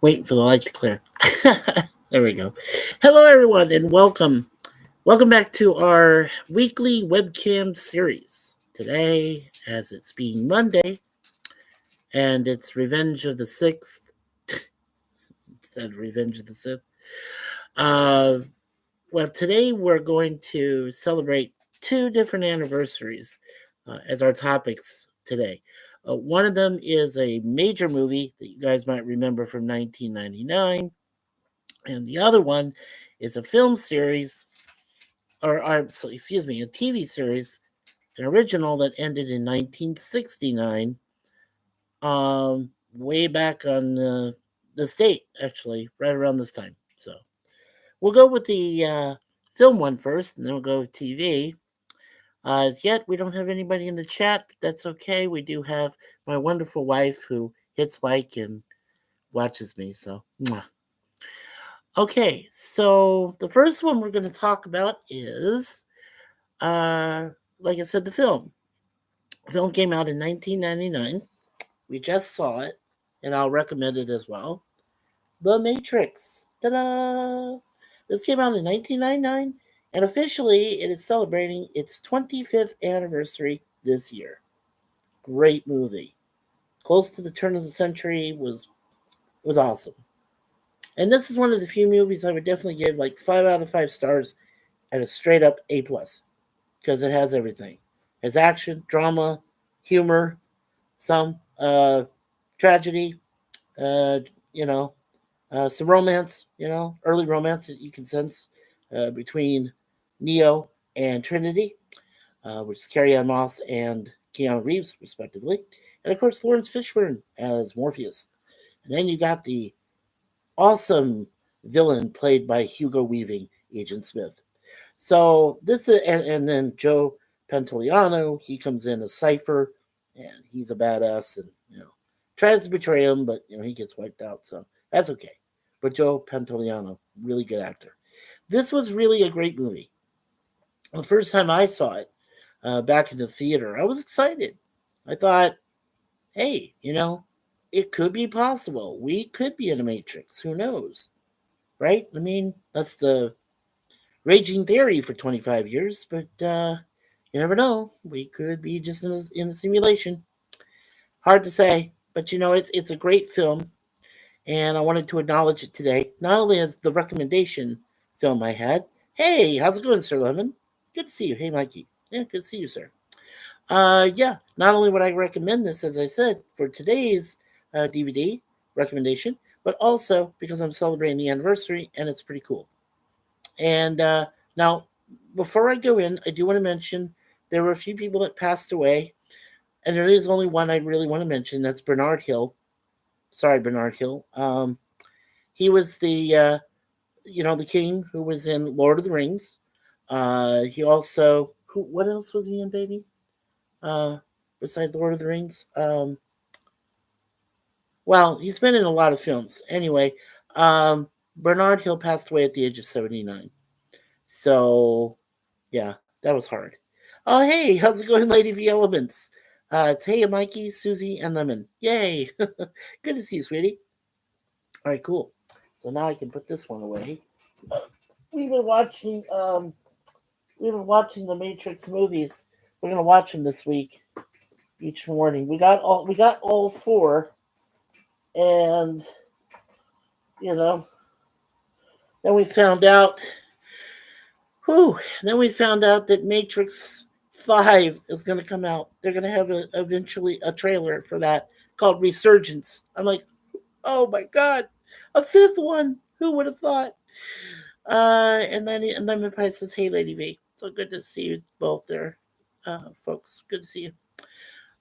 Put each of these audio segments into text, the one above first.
Waiting for the light to clear. There we go. Hello, everyone, and welcome. Welcome back to our weekly webcam series. Today, as it's being Monday, and it's Revenge of the Sixth instead of Revenge of the Sith. Uh, well, today we're going to celebrate two different anniversaries as our topics today. One of them is a major movie that you guys might remember from 1999. And the other one is a film series, excuse me, a TV series, an original that ended in 1969, way back on the state, actually, right around this time. So we'll go with the film one first, and then we'll go with TV. As yet, we don't have anybody in the chat, but that's okay. We do have my wonderful wife who hits like and watches me. So, mwah. Okay, so the first one we're going to talk about is, like I said, the film. The film came out in 1999. We just saw it, and I'll recommend it as well. The Matrix. Ta-da! This came out in 1999, and officially it is celebrating its 25th anniversary this year. Great movie. Close to the turn of the century, was awesome. And this is one of the few movies I would definitely give like 5 out of 5 stars and a straight up A plus because it has everything. It has action, drama, humor, some tragedy, you know, some romance, early romance that you can sense between Neo and Trinity, which is Carrie-Anne Moss and Keanu Reeves, respectively. And of course, Lawrence Fishburne as Morpheus. And then you got the awesome villain played by Hugo Weaving, Agent Smith. So this is, and then Joe Pantoliano, he comes in as Cypher, and he's a badass, and tries to betray him, but he gets wiped out, so that's okay. But Joe Pantoliano, really good actor. This was really a great movie. The first time I saw it back in the theater, I was excited. I thought, hey, it could be possible. We could be in a Matrix. Who knows? Right? I mean, that's the raging theory for 25 years, but you never know. We could be just in a simulation. Hard to say, but it's a great film, and I wanted to acknowledge it today, not only as the recommendation film I had. Hey, how's it going, Sir Lemon? Good to see you. Hey, Mikey. Yeah, good to see you, sir. Yeah, not only would I recommend this, as I said, for today's DVD recommendation, but also because I'm celebrating the anniversary, and it's pretty cool. And now, before I go in, I do want to mention there were a few people that passed away, and there is only one I really want to mention. That's Bernard Hill. Sorry, Bernard Hill. He was the the king who was in Lord of the Rings. He also what else was he in, baby? Besides Lord of the Rings. Well, he's been in a lot of films. Anyway, Bernard Hill passed away at the age of 79. So, yeah, that was hard. Oh, hey, how's it going, Lady V Elements? It's Hey, Mikey, Susie, and Lemon. Yay! Good to see you, sweetie. All right, cool. So now I can put this one away. We've been watching the Matrix movies. We're gonna watch them this week, each morning. We got all 4, and then we found out. Then we found out that Matrix 5 is going to come out. They're going to have eventually a trailer for that called Resurgence. I'm like, oh my god, a 5th one. Who would have thought? And then the price says, hey, Lady V. So good to see you both there, folks. Good to see you.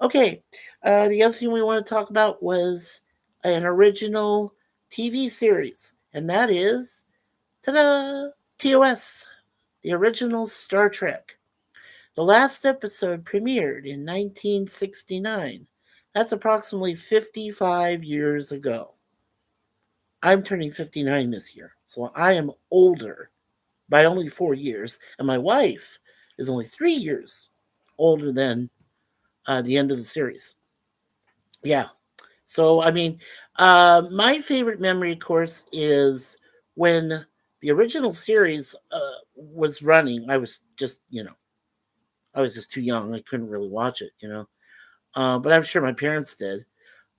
Okay, the other thing we want to talk about was an original TV series, and that is, ta-da, TOS, the original Star Trek. The last episode premiered in 1969. That's approximately 55 years ago. I'm turning 59 this year, so I am older by only 4 years, and my wife is only 3 years older than the end of the series. Yeah. So, I mean, My favorite memory, of course, is when the original series was running. I was just too young. I couldn't really watch it. But I'm sure my parents did.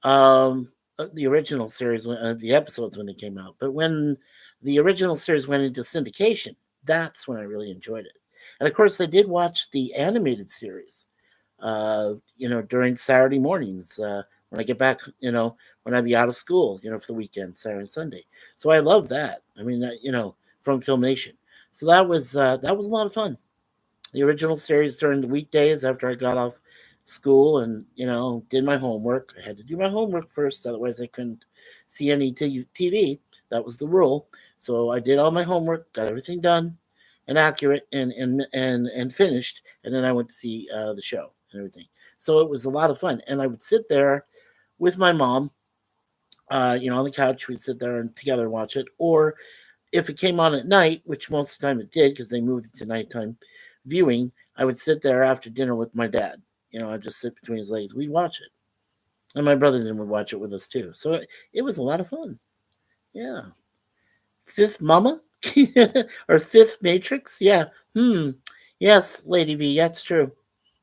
The original series, the episodes when they came out. But when the original series went into syndication, that's when I really enjoyed it. And of course, I did watch the animated series. During Saturday mornings when I get back. When I'd be out of school. For the weekend, Saturday and Sunday. So I love that. I mean, from Filmation. So that was a lot of fun. The original series during the weekdays after I got off school and did my homework. I had to do my homework first, otherwise I couldn't see any TV. That was the rule. So I did all my homework, got everything done and accurate and finished, and then I went to see the show and everything. So it was a lot of fun, and I would sit there with my mom. On the couch, we'd sit there and together watch it, or if it came on at night, which most of the time it did because they moved it to nighttime viewing, I would sit there after dinner with my dad. I'd just sit between his legs. We'd watch it. And my brother then would watch it with us too. So it was a lot of fun. Yeah. Fifth Mama? Or Fifth Matrix? Yeah. Yes, Lady V, that's true.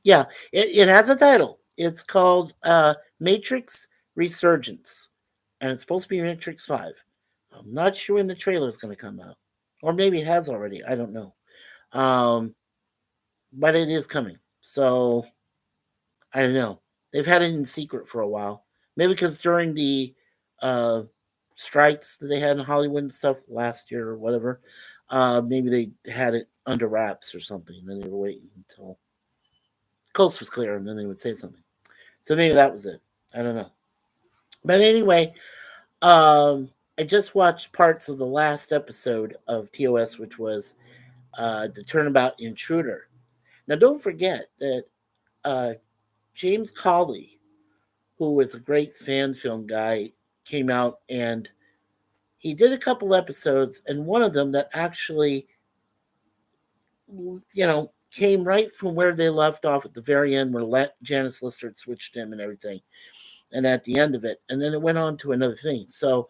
Yeah. It has a title. It's called Matrix Resurgence. And it's supposed to be Matrix 5. I'm not sure when the trailer is going to come out. Or maybe it has already. I don't know. But it is coming. So I don't know. They've had it in secret for a while. Maybe because during the uh, strikes that they had in Hollywood and stuff last year or whatever, maybe they had it under wraps or something. And then they were waiting until coast was clear and then they would say something. So maybe that was it. I don't know. But anyway, I just watched parts of the last episode of TOS, which was the Turnabout Intruder. Now, don't forget that uh, James Cawley, who was a great fan film guy, came out and he did a couple episodes, and one of them that actually, came right from where they left off at the very end, where Janice Lister had switched him and everything, and at the end of it, and then it went on to another thing. So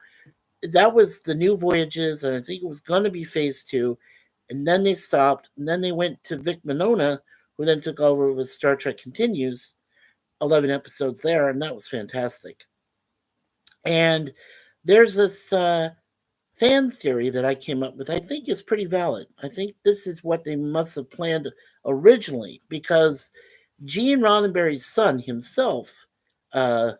that was the New Voyages, and I think it was going to be Phase 2, and then they stopped, and then they went to Vic Mignogna, who then took over with Star Trek Continues, 11 episodes there, and that was fantastic. And there's this fan theory that I came up with, I think is pretty valid. I think this is what they must have planned originally, because Gene Roddenberry's son himself, trying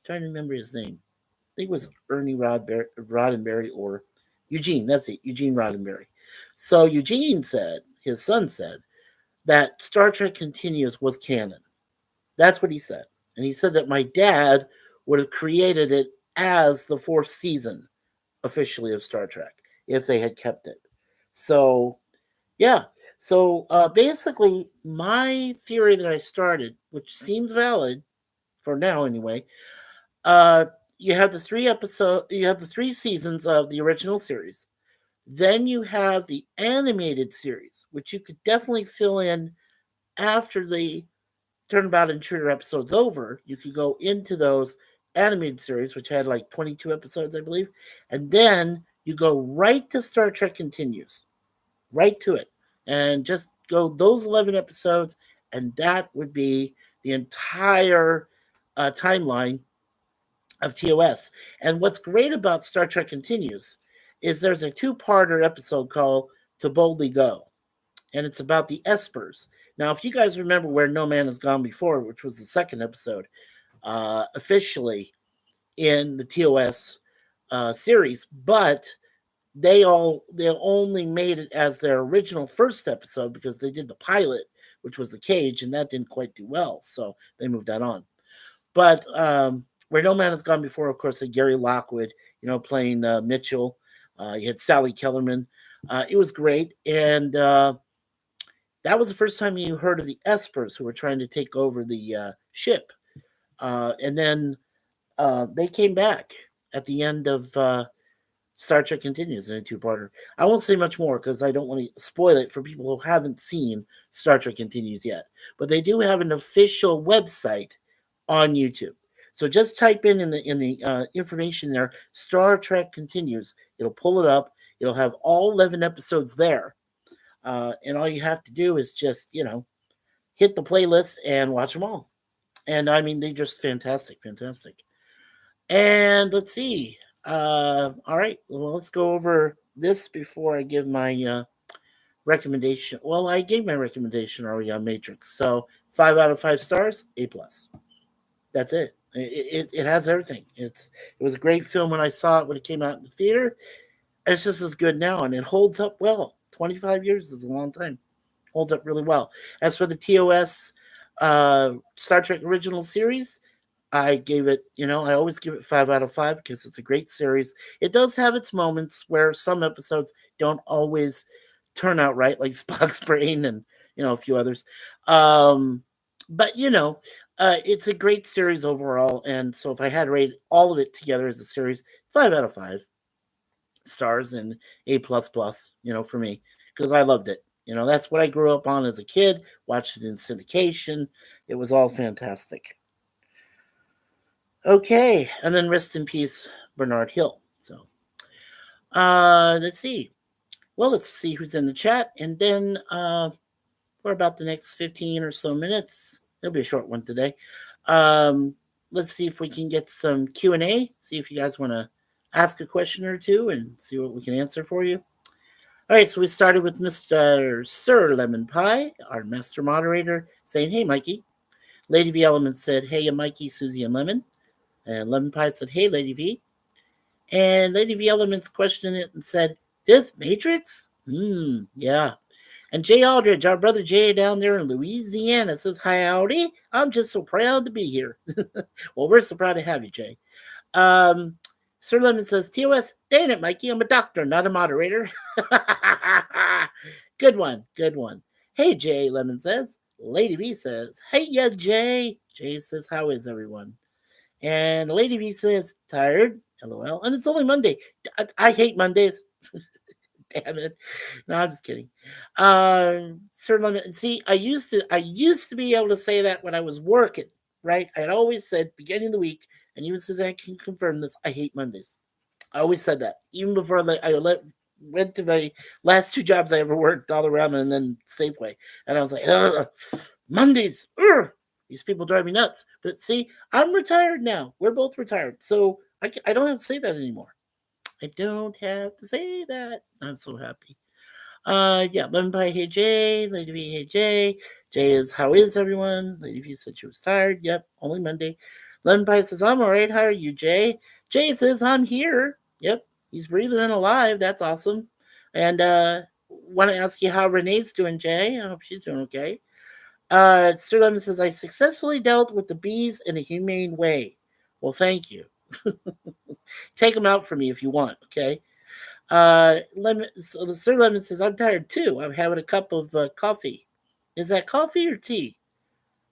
to remember his name, I think it was Ernie Roddenberry or Eugene, that's it, Eugene Roddenberry. So Eugene said, his son said, that Star Trek Continues was canon. That's what he said. And he said that my dad would have created it as the fourth season officially of Star Trek if they had kept it. So, yeah. So basically, my theory that I started, which seems valid for now anyway, uh, you have the three seasons of the original series. Then you have the animated series, which you could definitely fill in after the Turnabout Intruder episode's over. You could go into those animated series, which had like 22 episodes, I believe, and then you go right to Star Trek Continues, right to it, and just go those 11 episodes, and that would be the entire timeline of TOS. And what's great about Star Trek Continues is there's a two-parter episode called To Boldly Go, and it's about the Espers. Now, if you guys remember Where No Man Has Gone Before, which was the second episode, officially in the TOS series, but they only made it as their original first episode because they did the pilot, which was the cage, and that didn't quite do well, so they moved that on. But Where No Man Has Gone Before, of course, had Gary Lockwood, playing Mitchell. You had Sally Kellerman. It was great, and that was the first time you heard of the Espers, who were trying to take over the ship. And then they came back at the end of Star Trek Continues in a two-parter. I won't say much more because I don't want to spoil it for people who haven't seen Star Trek Continues yet. But they do have an official website on YouTube. So just type in the information there, Star Trek Continues. It'll pull it up. It'll have all 11 episodes there. And all you have to do is just, hit the playlist and watch them all. And I mean, they're just fantastic, fantastic. And let's see. All right, well, let's go over this before I give my recommendation. Well, I gave my recommendation already on Matrix. So 5 out of 5 stars, A+. That's it. It has everything. It was a great film when I saw it when it came out in the theater. It's just as good now, and it holds up well. 25 years is a long time. Holds up really well. As for the TOS Star Trek Original Series, I gave it, I always give it 5 out of 5 because it's a great series. It does have its moments where some episodes don't always turn out right, like Spock's brain and, a few others. But, it's a great series overall. And so if I had to rate all of it together as a series, 5 out of 5 stars and A++, for me, because I loved it. That's what I grew up on as a kid, watched it in syndication. It was all fantastic. Okay, and then rest in peace, Bernard Hill. So, let's see. Well, let's see who's in the chat, and then for about the next 15 or so minutes, it'll be a short one today. Let's see if we can get some Q&A, see if you guys want to ask a question or two and see what we can answer for you. All right, so we started with Mr. Sir Lemon Pie, our master moderator, saying, "Hey, Mikey." Lady V Element said, "Hey, Mikey, Susie, and Lemon." And Lemon Pie said, "Hey, Lady V." And Lady V Elements questioned it and said, "Fifth Matrix? Yeah." And Jay Aldridge, our brother Jay down there in Louisiana, says, "Hi, howdy. I'm just so proud to be here." Well, we're so proud to have you, Jay. Sir Lemon says, "TOS, dang it, Mikey, I'm a doctor, not a moderator." Good one, good one. "Hey, Jay," Lemon says. Lady V says, "Hey, yeah, Jay." Jay says, "How is everyone?" And Lady V says, "Tired, LOL." And it's only Monday. I hate Mondays. Damn it. No, I'm just kidding. Sir Lemon, see, I used to be able to say that when I was working, right? I had always said, beginning of the week, and even Suzanne can confirm this, I hate Mondays. I always said that. Even before went to my last 2 jobs I ever worked, Dollarama and then Safeway. And I was like, ugh, Mondays. Ugh. These people drive me nuts. But see, I'm retired now. We're both retired. So I don't have to say that anymore. I don't have to say that. I'm so happy. Yeah, Lemon Pie, "Hey Jay." Lady V, "Hey Jay." Jay is, "How is everyone?" Lady V said she was tired. Yep, only Monday. Lemon Pie says, "I'm all right. How are you, Jay?" Jay says, "I'm here." Yep, he's breathing and alive. That's awesome. And want to ask you how Renee's doing, Jay. I hope she's doing okay. Sir Lemon says, "I successfully dealt with the bees in a humane way." Well, thank you. Take them out for me if you want, okay? So Sir Lemon says, "I'm tired too. I'm having a cup of coffee." Is that coffee or tea?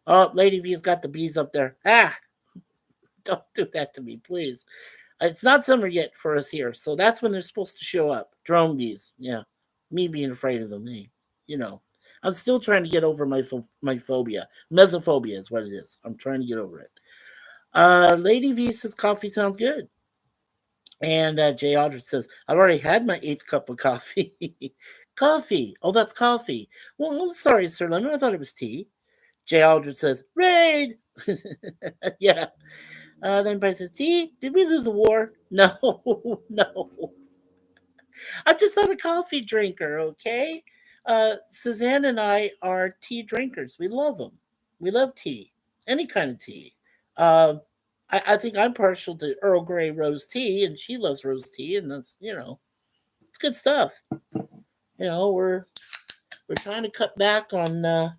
Oh, Lady V's got the bees up there. Ah, don't do that to me, please. It's not summer yet for us here, so that's when they're supposed to show up. Drone bees. Yeah, me being afraid of them. Hey, I'm still trying to get over my phobia. Mesophobia is what it is. I'm trying to get over it. Lady V says coffee sounds good. And Jay Aldrich says, "I've already had my 8th cup of coffee." Coffee. Oh, that's coffee. Well, I'm sorry, Sir Lemon. I thought it was tea. Jay Aldrich says, "Raid." Yeah. Then Bryce says, "Tea? Did we lose a war?" No, no. I'm just not a coffee drinker, okay? Suzanne and I are tea drinkers. We love them. We love tea, any kind of tea. Um, I think I'm partial to Earl Grey rose tea, and she loves rose tea, and that's it's good stuff. We're trying to cut back on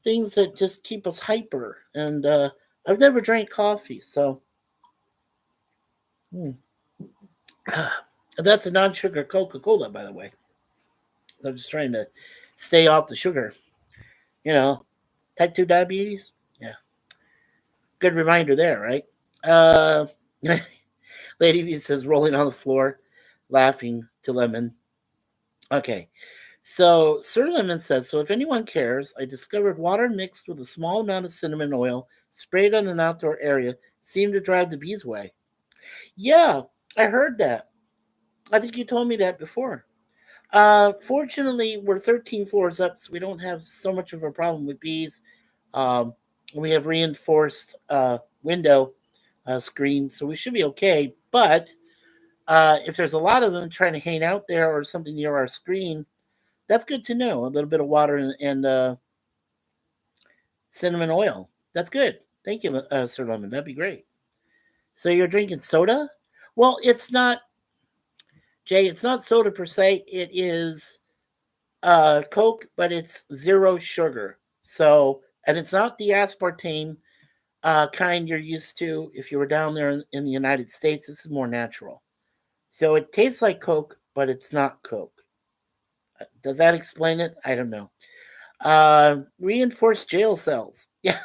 things that just keep us hyper, and I've never drank coffee, so that's a non-sugar Coca-Cola, by the way. I'm just trying to stay off the sugar. Type 2 diabetes. Yeah, good reminder there, right? Lady V says, "Rolling on the floor, laughing to Lemon." Okay, So Sir Lemon says, so if anyone cares, I discovered water mixed with a small amount of cinnamon oil sprayed on an outdoor area seemed to drive the bees away. Yeah, I heard that. I think you told me that before. Fortunately, we're 13 floors up, so we don't have so much of a problem with bees. Um, we have reinforced window screen, so we should be okay. But if there's a lot of them trying to hang out there or something near our screen, that's good to know. A little bit of water and cinnamon oil. That's good. Thank you, Sir Lemon. That'd be great. So you're drinking soda? Well, it's not, Jay. It's not soda per se. It is Coke, but it's zero sugar. So, and it's not the aspartame kind you're used to if you were down there in the United States. This is more natural. So it tastes like Coke, but it's not Coke. Does that explain it? I don't know. Reinforced jail cells. Yeah.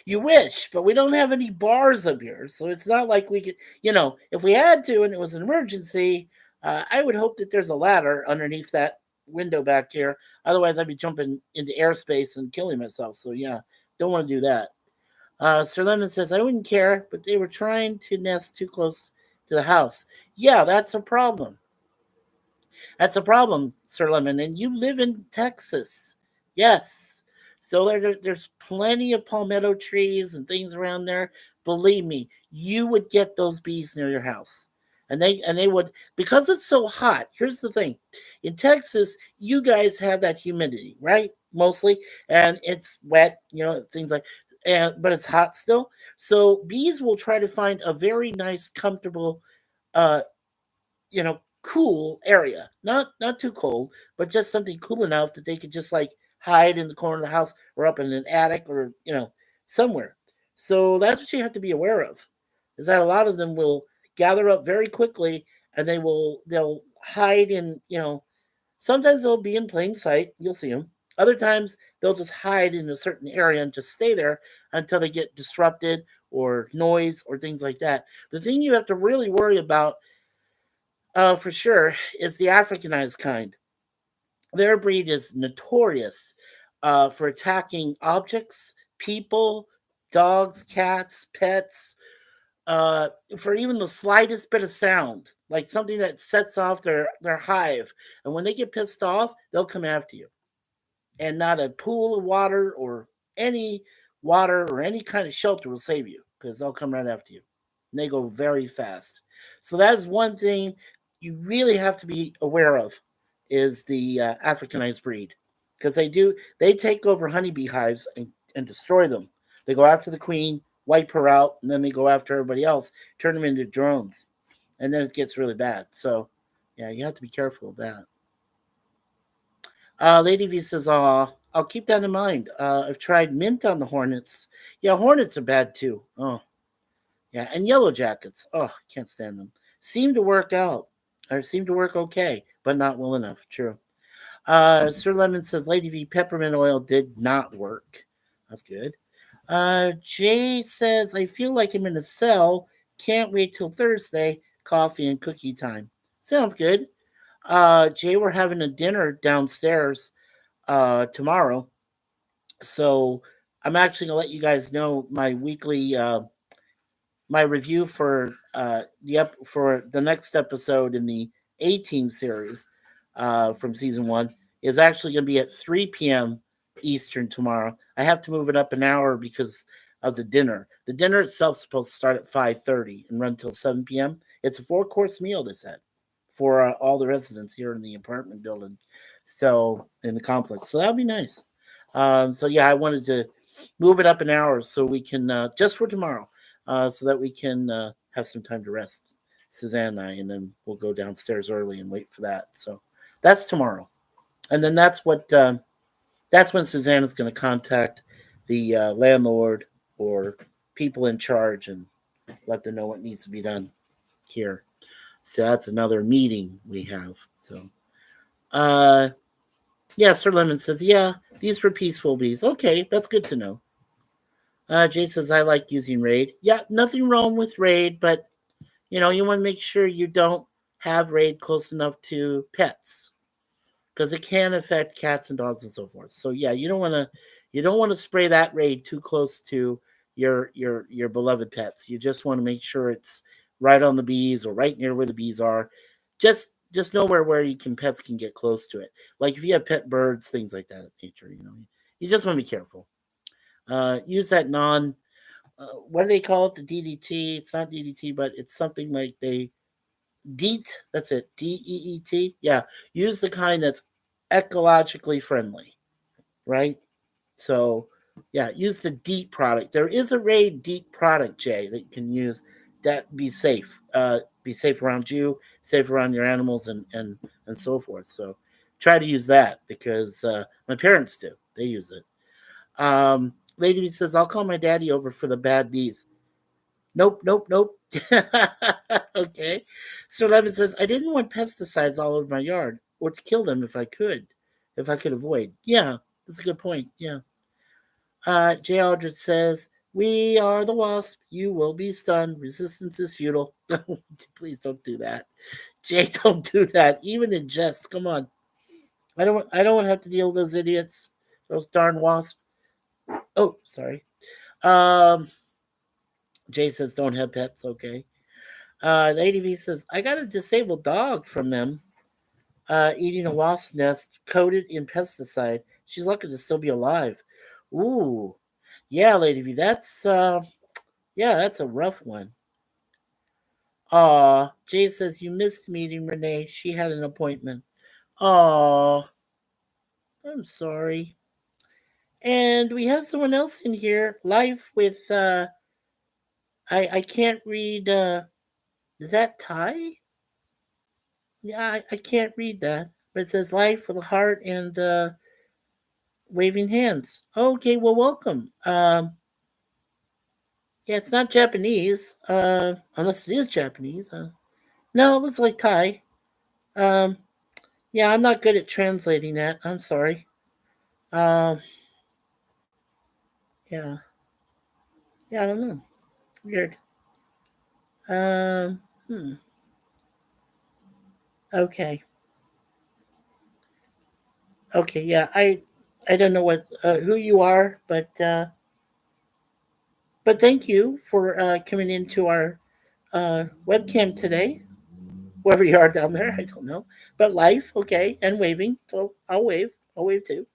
You wish, but we don't have any bars up here. So it's not like we could, if we had to and it was an emergency, I would hope that there's a ladder underneath that window back here. Otherwise, I'd be jumping into airspace and killing myself. So, yeah, don't want to do that. Sir Lemon says, I wouldn't care, but they were trying to nest too close to the house. Yeah, that's a problem. That's a problem, Sir Lemon. And you live in Texas. Yes. So there's plenty of palmetto trees and things around there. Believe me, you would get those bees near your house. And they would, because it's so hot. Here's the thing. In Texas, you guys have that humidity, right? Mostly. And it's wet, things like, but it's hot still. So bees will try to find a very nice, comfortable uh cool area. Not too cold, but just something cool enough that they could just like hide in the corner of the house or up in an attic or somewhere. So that's what you have to be aware of. Is that a lot of them will gather up very quickly and they'll hide in, sometimes they'll be in plain sight, you'll see them. Other times they'll just hide in a certain area and just stay there until they get disrupted or noise or things like that. The thing you have to really worry about for sure, is the Africanized kind. Their breed is notorious for attacking objects, people, dogs, cats, pets, for even the slightest bit of sound, like something that sets off their hive. And when they get pissed off, they'll come after you. And not a pool of water or any water or any kind of shelter will save you because they'll come right after you. And they go very fast. So that is one thing you really have to be aware of is the Africanized breed because they take over honeybee hives and destroy them. They go after the queen, wipe her out, and then they go after everybody else, turn them into drones, and then it gets really bad. So yeah, you have to be careful of that. Lady V says, I'll keep that in mind. I've tried mint on the hornets. Yeah, hornets are bad too. Oh, yeah. And yellow jackets. Oh, can't stand them. Seem to work out or seem to work okay, but not well enough. True. Sir Lemon says, Lady V, peppermint oil did not work. That's good. Jay says, I feel like I'm in a cell. Can't wait till Thursday. Coffee and cookie time. Sounds good. Jay, we're having a dinner downstairs tomorrow. So I'm actually gonna let you guys know my weekly my review for for the next episode in the 18 series from season 1 is actually going to be at 3 p.m. Eastern tomorrow. I have to move it up an hour because of the dinner. The dinner itself is supposed to start at 5:30 and run till 7 p.m. It's a 4-course meal, they said, for all the residents here in the apartment building, so in the complex. So that'll be nice. So yeah, I wanted to move it up an hour so we can just for tomorrow, so that we can have some time to rest, Suzanne and I, and then we'll go downstairs early and wait for that. So that's tomorrow, and then that's when Suzanne is going to contact the landlord or people in charge and let them know what needs to be done here. So that's another meeting we have. So, yeah, Sir Lemon says, yeah, these were peaceful bees. Okay, that's good to know. Jay says, I like using Raid. Yeah, nothing wrong with Raid, but you want to make sure you don't have Raid close enough to pets. because it can affect cats and dogs and so forth. So yeah, you don't want to spray that raid too close to your beloved pets. You just want to make sure it's right on the bees or right near where the bees are. Just nowhere where pets can get close to it. Like if you have pet birds, things like that of nature. You just want to be careful. Use that what do they call it? The DDT. It's not DDT, but it's something like they DEET. That's it. DEET. Yeah. Use the kind that's ecologically friendly, right? So, yeah, use the DEET product. There is a Raid DEET product, Jay, that you can use that be safe. Be safe around you, safe around your animals, and so forth. So, try to use that because my parents do. They use it. Lady B says, "I'll call my daddy over for the bad bees." Nope, nope, nope. Okay. So Lemon says, I didn't want pesticides all over my yard or to kill them if I could avoid. Yeah, that's a good point. Yeah. Jay Aldrich says, we are the wasp. You will be stunned. Resistance is futile. Please don't do that. Jay, don't do that. Even in jest. Come on. I don't want to have to deal with those idiots. Those darn wasps. Oh, sorry. Um, Jay says, don't have pets. Okay. Lady V says, I got a disabled dog from them eating a wasp nest coated in pesticide. She's lucky to still be alive. Ooh. Yeah, Lady V, that's a rough one. Aw, Jay says, you missed meeting Renee. She had an appointment. Aw, I'm sorry. And we have someone else in here, live with, I can't read, is that Ty? Yeah, I can't read that. But it says life with a heart and waving hands. Okay, well, welcome. Yeah, it's not Japanese, unless it is Japanese. No, it looks like Thai. Um, yeah, I'm not good at translating that. I'm sorry. Um, yeah, yeah, I don't know. Weird. Um, hmm. Okay, okay, yeah, I don't know who you are, but thank you for coming into our webcam today. Wherever you are down there, I don't know. But life, okay, and waving. So I'll wave. I'll wave too.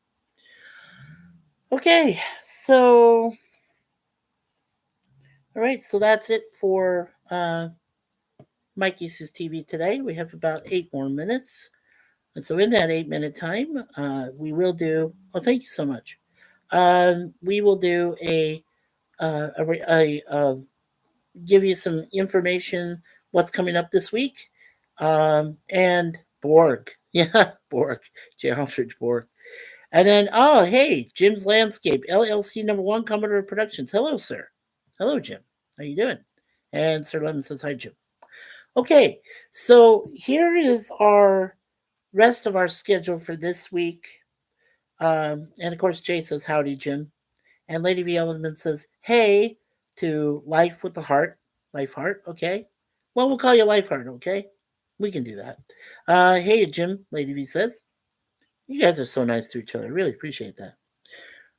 Okay, so all right, so that's it for Mikey-Suze TV today. We have about 8 more minutes. And so in that 8 minute time, we will do, oh, thank you so much. We will do give you some information, what's coming up this week. And Borg. Yeah, Borg. J. Aldridge Borg. And then, oh, hey, Jim's Landscape, LLC #1 Commodore Productions. Hello, sir. Hello, Jim. How you doing? And Sir Lemon says, hi, Jim. Okay, so here is our rest of our schedule for this week. And of course, Jay says, howdy, Jim. And Lady V. Element says, hey, to Life with the Heart. Life Heart, okay? Well, we'll call you Life Heart, okay? We can do that. Hey, Jim, Lady V says. You guys are so nice to each other. I really appreciate that.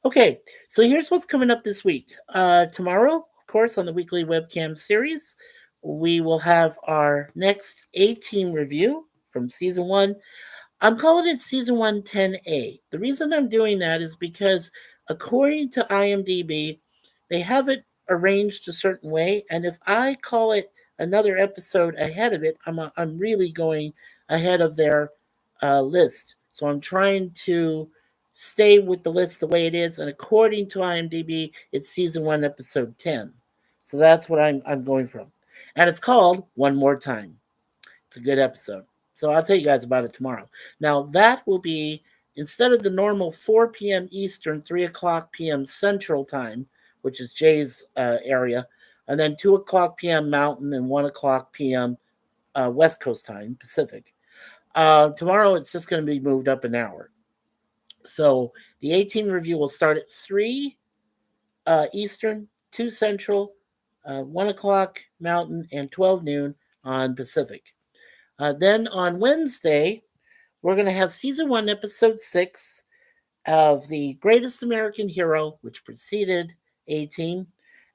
Okay, so here's what's coming up this week. Tomorrow, of course, on the weekly webcam series, we will have our next A-Team review from season 1. I'm calling it season 1 10A. The reason I'm doing that is because according to IMDb, they have it arranged a certain way, and if I call it another episode ahead of it, I'm really going ahead of their list. So I'm trying to stay with the list the way it is, and according to IMDb, it's season 1, episode 10. So that's what I'm going from, and it's called One More Time. It's a good episode. So I'll tell you guys about it tomorrow. Now, that will be, instead of the normal 4 p.m. Eastern, 3 o'clock p.m. Central Time, which is Jay's area, and then 2 o'clock p.m. Mountain and 1 o'clock p.m. West Coast Time, Pacific. Tomorrow, it's just going to be moved up an hour. So the A-Team review will start at 3 Eastern, 2 Central, 1 o'clock Mountain, and 12 noon on Pacific. Then on Wednesday, we're going to have season 1, episode 6 of The Greatest American Hero, which preceded A-Team.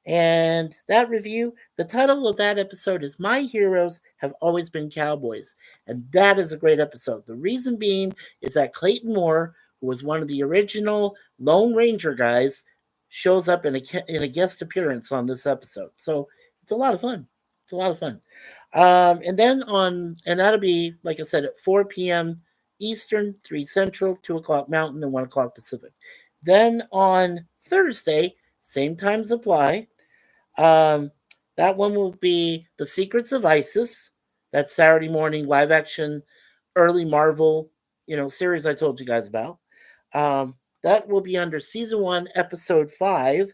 And that review, the title of that episode is My Heroes Have Always Been Cowboys. And that is a great episode. The reason being is that Clayton Moore, who was one of the original Lone Ranger guys, shows up in a guest appearance on this episode. So it's a lot of fun. It's a lot of fun. And that'll be, like I said, at 4 p.m. Eastern, 3 Central, 2 o'clock Mountain, and 1 o'clock Pacific. Then on Thursday, same times apply. That one will be The Secrets of Isis. That Saturday morning live action, early Marvel, series I told you guys about. That will be under season 1, episode 5,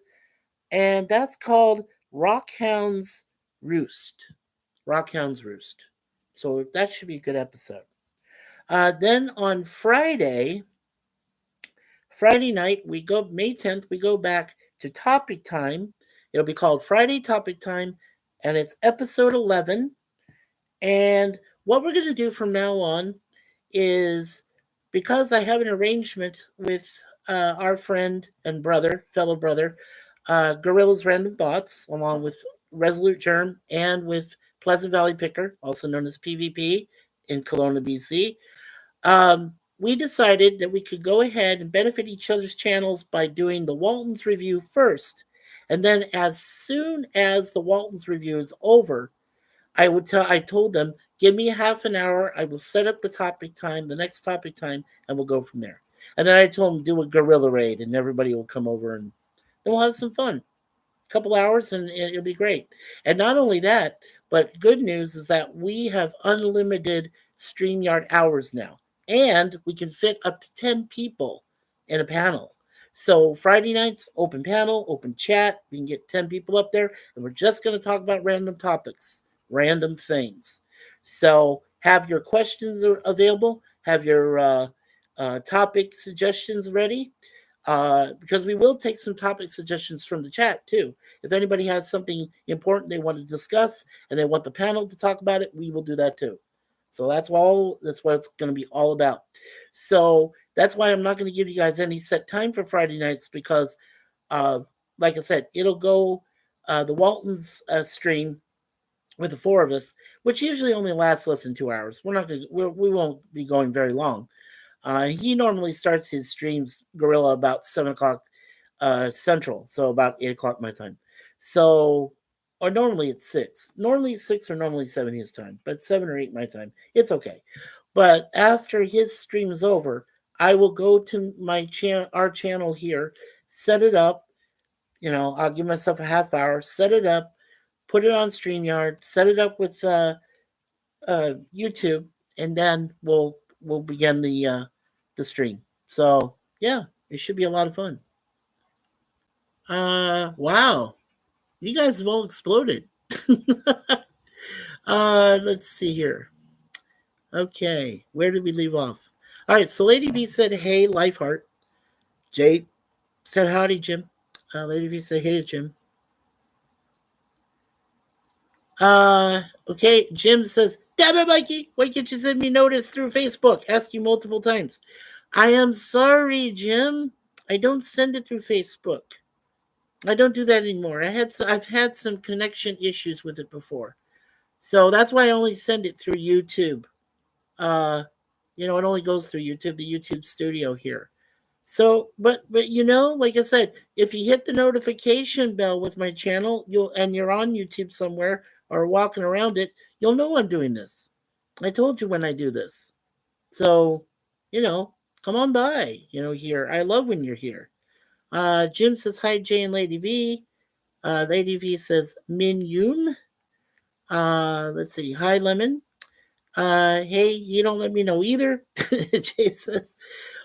and that's called Rockhound's Roost. Rockhound's Roost. So that should be a good episode. Then on Friday night, we go May 10th, we go back to Topic Time. It'll be called Friday Topic Time, and it's episode 11. And what we're going to do from now on is, because I have an arrangement with our friend and fellow brother, Gorilla's Random Thoughts, along with Resolute Germ and with Pleasant Valley Picker, also known as PvP, in Kelowna, BC. We decided that we could go ahead and benefit each other's channels by doing the Walton's review first. And then as soon as the Walton's review is over, I told them, give me half an hour. I will set up the next topic time, and we'll go from there. And then I told them, do a guerrilla raid, and everybody will come over, and then we'll have some fun. A couple hours, and it'll be great. And not only that, but good news is that we have unlimited StreamYard hours now. And we can fit up to 10 people in a panel. So Friday nights, open panel, open chat. We can get 10 people up there, and we're just going to talk about random topics, random things. So have your questions available. Have your topic suggestions ready. Because we will take some topic suggestions from the chat too. If anybody has something important they want to discuss and they want the panel to talk about it, we will do that too. So that's what it's going to be all about. So that's why I'm not going to give you guys any set time for Friday nights, because, like I said, it'll go the Walton's stream with the 4 of us, which usually only lasts less than 2 hours. We won't be going very long. He normally starts his streams, Gorilla, about 7 o'clock Central, so about 8 o'clock my time. So, or normally it's 6. Normally 6 or normally 7 his time, but 7 or 8 my time. It's okay. But after his stream is over, I will go to our channel here, set it up. I'll give myself a half hour, set it up, put it on StreamYard, set it up with YouTube, and then we'll begin the stream. So yeah, it should be a lot of fun. Wow, you guys have all exploded. Let's see here. Okay, where did we leave off? All right, so Lady V said, hey, Lifeheart. Jay said, howdy, Jim. Lady V said, hey, Jim. Okay, Jim says, damn it, Mikey, why can't you send me notice through Facebook? Ask you multiple times. I am sorry, Jim. I don't send it through Facebook. I don't do that anymore. I've had some connection issues with it before. So that's why I only send it through YouTube. It only goes through YouTube, the YouTube studio here. So, but like I said, if you hit the notification bell with my channel, you're on YouTube somewhere or walking around it, you'll know I'm doing this. I told you when I do this. So, come on by, here. I love when you're here. Jim says, hi, Jay and Lady V. Lady V says, Min Yoon. Let's see. Hi, Lemon. Hey, you don't let me know either. Jay says,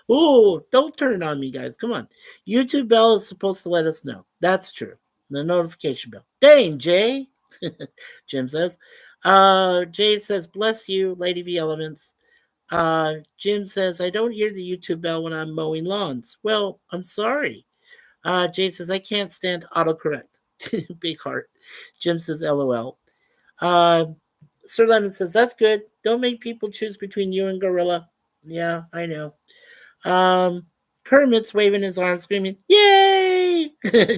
oh, don't turn on me, guys. Come on. YouTube bell is supposed to let us know. That's true. The notification bell. Dang, Jay. Jim says. Jay says, bless you, Lady V Elements. Jim says, I don't hear the YouTube bell when I'm mowing lawns. Well, I'm sorry. Jay says, I can't stand autocorrect. Big heart. Jim says, LOL. Sir Lemon says, that's good. Don't make people choose between you and Gorilla. Yeah, I know. Um, Kermit's waving his arms, screaming, "Yay!"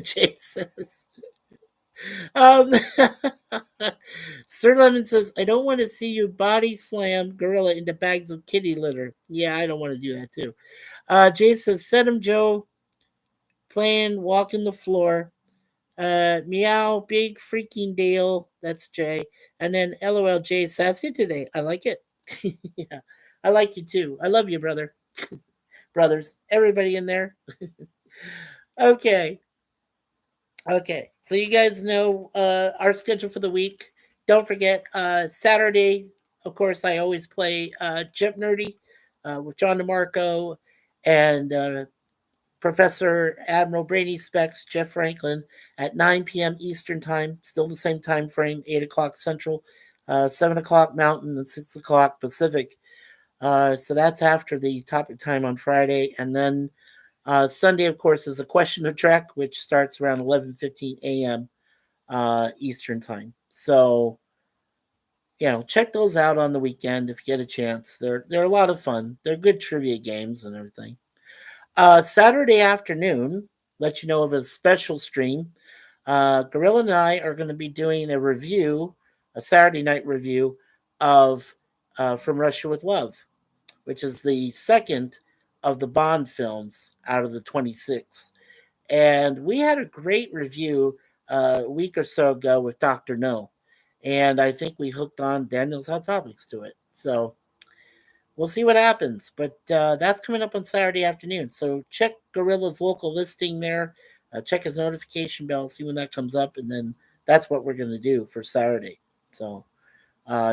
Jay says. Um, Sir Lemon says, "I don't want to see you body slam gorilla into bags of kitty litter." Yeah, I don't want to do that too. Jay says, "Set him, Joe. Playing, walking the floor. Meow, big freaking deal." That's Jay. And then LOL Jay sassy today. I like it. Yeah, I like you too. I love you, brother. Brothers, everybody in there. Okay. Okay. So you guys know our schedule for the week. Don't forget, Saturday, of course, I always play Jump Nerdy with John DeMarco and Professor Admiral Brady Specs, Jeff Franklin, at 9 p.m. Eastern Time, still the same time frame, 8 o'clock Central, 7 o'clock Mountain, and 6 o'clock Pacific. So that's after the topic time on Friday. And then Sunday, of course, is a question of track, which starts around 11:15 a.m. Eastern Time. So, check those out on the weekend if you get a chance. They're a lot of fun. They're good trivia games and everything. Saturday afternoon, let you know of a special stream. Gorilla and I are going to be doing a review, a Saturday night review of From Russia with Love, which is the second of the Bond films out of the 26. And we had a great review a week or so ago with Dr. No. And I think we hooked on Daniel's Hot Topics to it. So we'll see what happens. But that's coming up on Saturday afternoon. So check Gorilla's local listing there. Check his notification bell, see when that comes up. And then that's what we're going to do for Saturday. So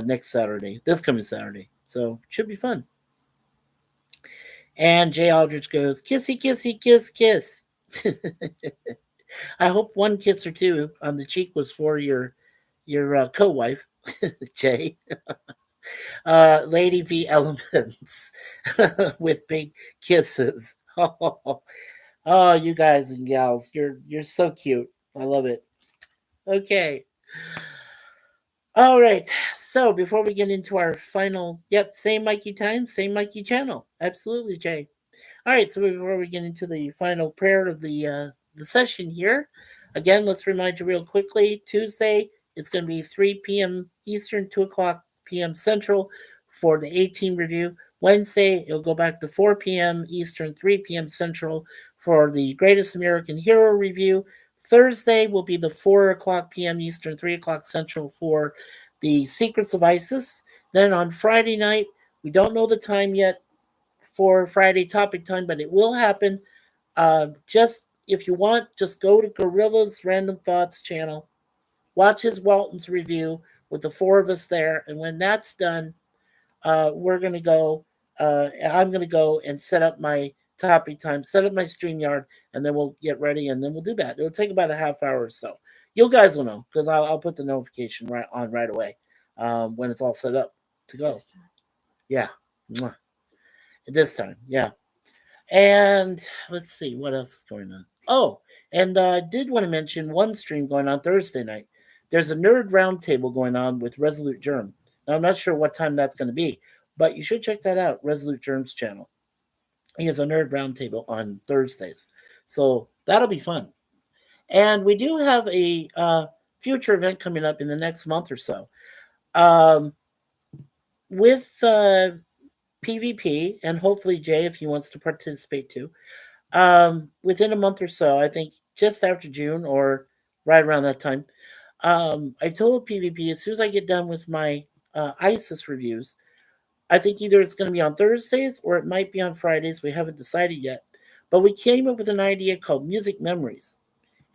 next Saturday, this coming Saturday. So it should be fun. And Jay Aldrich goes, "Kissy, kissy, kiss, kiss." I hope one kiss or two on the cheek was for your co-wife, Jay. Lady V Elements with big kisses. Oh, you guys and gals, you're so cute. I love it. Okay. All right. So before we get into our final, yep, same Mikey time, same Mikey channel. Absolutely, Jay. All right, so before we get into the final prayer of the session here, again, let's remind you real quickly. Tuesday it's going to be 3 p.m. Eastern, 2 o'clock p.m. Central for the 18 review. Wednesday it'll go back to 4 p.m. Eastern, 3 p.m. Central for the Greatest American Hero review. Thursday will be the 4 o'clock p.m. Eastern, 3 o'clock Central for the Secrets of ISIS. Then on Friday night, we don't know the time yet for Friday topic time, but it will happen. Just if you want, just go to Gorilla's Random Thoughts channel, watch his Walton's review with the four of us there, and when that's done, we're gonna go. I'm gonna go and set up my topic time, set up my StreamYard, and then we'll get ready, and then we'll do that. It'll take about a half hour or so. You guys will know because I'll put the notification right away when it's all set up to go. Yeah. Mwah. This time, yeah. And let's see what else is going on. Oh, and I did want to mention one stream going on Thursday night. There's a nerd roundtable going on with Resolute Germ. Now, I'm not sure what time that's going to be, but you should check that out. Resolute Germ's channel. He has a nerd roundtable on Thursdays, so that'll be fun. And we do have a future event coming up in the next month or so um, with PvP, and hopefully Jay, if he wants to participate too. Within a month or so, I think just after June or right around that time, I told PvP as soon as I get done with my ISIS reviews, I think either it's going to be on Thursdays or it might be on Fridays. We haven't decided yet. But we came up with an idea called Music Memories.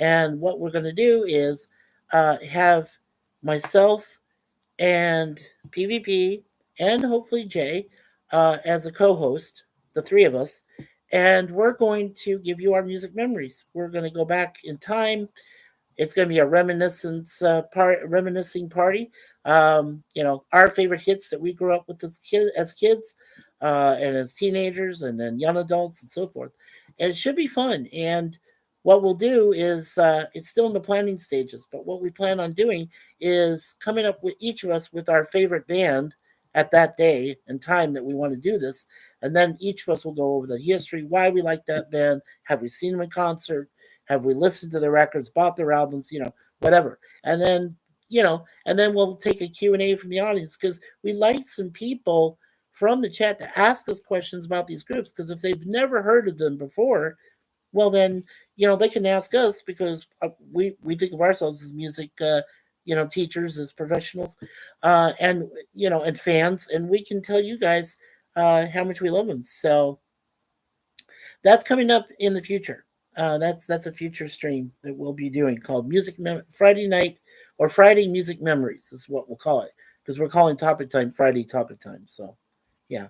And what we're going to do is have myself and PvP and hopefully Jay as a co host, the three of us. And we're going to give you our music memories. We're going to go back in time. It's going to be a reminiscing party. Our favorite hits that we grew up with as kids, and as teenagers, and then young adults, and so forth. And it should be fun. And what we'll do is, it's still in the planning stages, but what we plan on doing is coming up with each of us with our favorite band at that day and time that we want to do this. And then each of us will go over the history, why we like that band, have we seen them in concert, have we listened to their records, bought their albums, whatever. And then, and then we'll take a Q&A from the audience, because we like some people from the chat to ask us questions about these groups, because if they've never heard of them before, well then, they can ask us, because we think of ourselves as music teachers, as professionals, and and fans, and we can tell you guys how much we love them. So that's coming up in the future. That's a future stream that we'll be doing, called Friday Night, or Friday Music Memories is what we'll call it, because we're calling Topic Time Friday Topic Time. So yeah.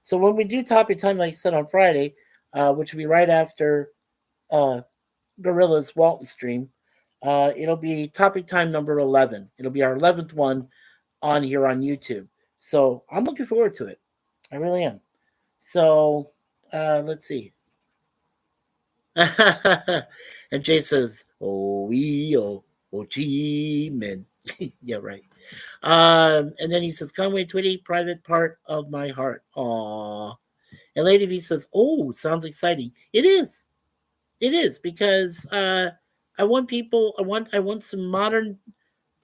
So when we do Topic Time, like I said, on Friday, which will be right after Gorilla's Walton stream, it'll be Topic Time number 11. It'll be our 11th one on here on YouTube. So I'm looking forward to it. I really am. So let's see. And Jay says, "Oh, gee, men." Yeah, right. And then he says, "Conway Twitty, private part of my heart." Aww. And Lady V says, "Oh, sounds exciting." It is. It is, because I want people. I want some modern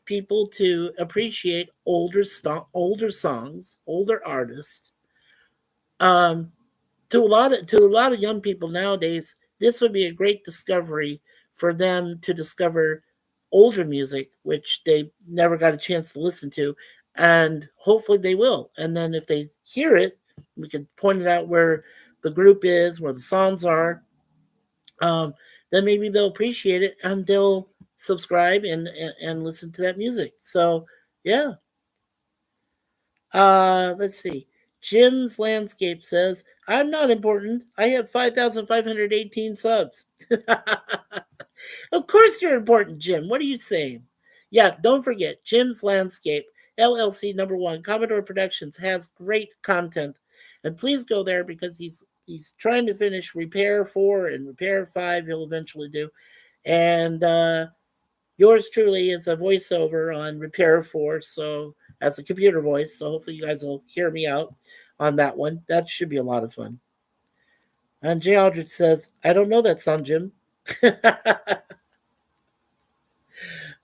people to appreciate older songs, older artists. To a lot of young people nowadays, this would be a great discovery for them to discover older music, which they never got a chance to listen to, and hopefully they will. And then if they hear it, we can point it out where the group is, where the songs are. Then maybe they'll appreciate it and they'll subscribe and listen to that music. So yeah. Let's see. Jim's Landscape says, "I'm not important. I have 5,518 subs." Of course you're important, Jim. What are you saying? Yeah, don't forget, Jim's Landscape, LLC #1, Commodore Productions, has great content. And please go there, because he's trying to finish Repair 4 and Repair 5 he'll eventually do. And yours truly is a voiceover on Repair 4, so as a computer voice. So hopefully you guys will hear me out on that one. That should be a lot of fun. And Jay Aldrich says, "I don't know that song, Jim."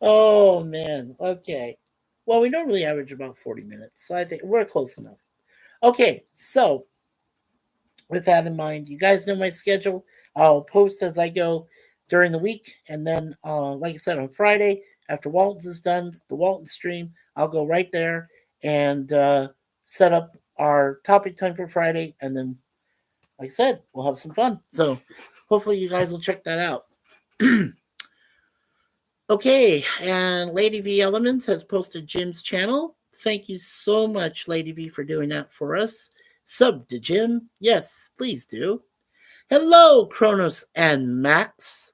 Oh, man. Okay. Well, we normally average about 40 minutes, so I think we're close enough. Okay, so with that in mind, you guys know my schedule. I'll post as I go during the week, and then, like I said, on Friday, after Walton's is done, the Walton stream, I'll go right there and set up our Topic Time for Friday, and then, like I said, we'll have some fun. So hopefully you guys will check that out. Okay, and Lady V Elements has posted Jim's channel. Thank you so much, Lady V, for doing that for us. Sub to Jim. Yes, please do. Hello, Kronos and Max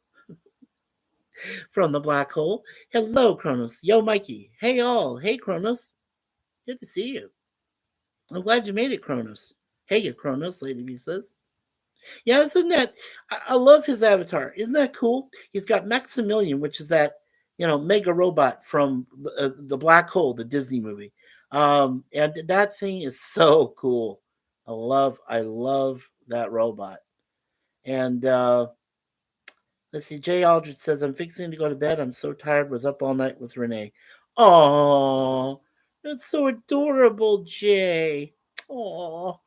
from the Black Hole. Hello, Kronos. Yo, Mikey. Hey, all. Hey, Kronos. Good to see you. I'm glad you made it, Kronos. Hey, you, Kronos, Lady V says. Yeah, isn't that? I love his avatar. Isn't that cool? He's got Maximilian, which is that mega robot from the Black Hole, the Disney movie, and that thing is so cool. I love that robot. And let's see. Jay Aldrich says, "I'm fixing to go to bed. I'm so tired. Was up all night with Renee." Oh, that's so adorable, Jay. Oh.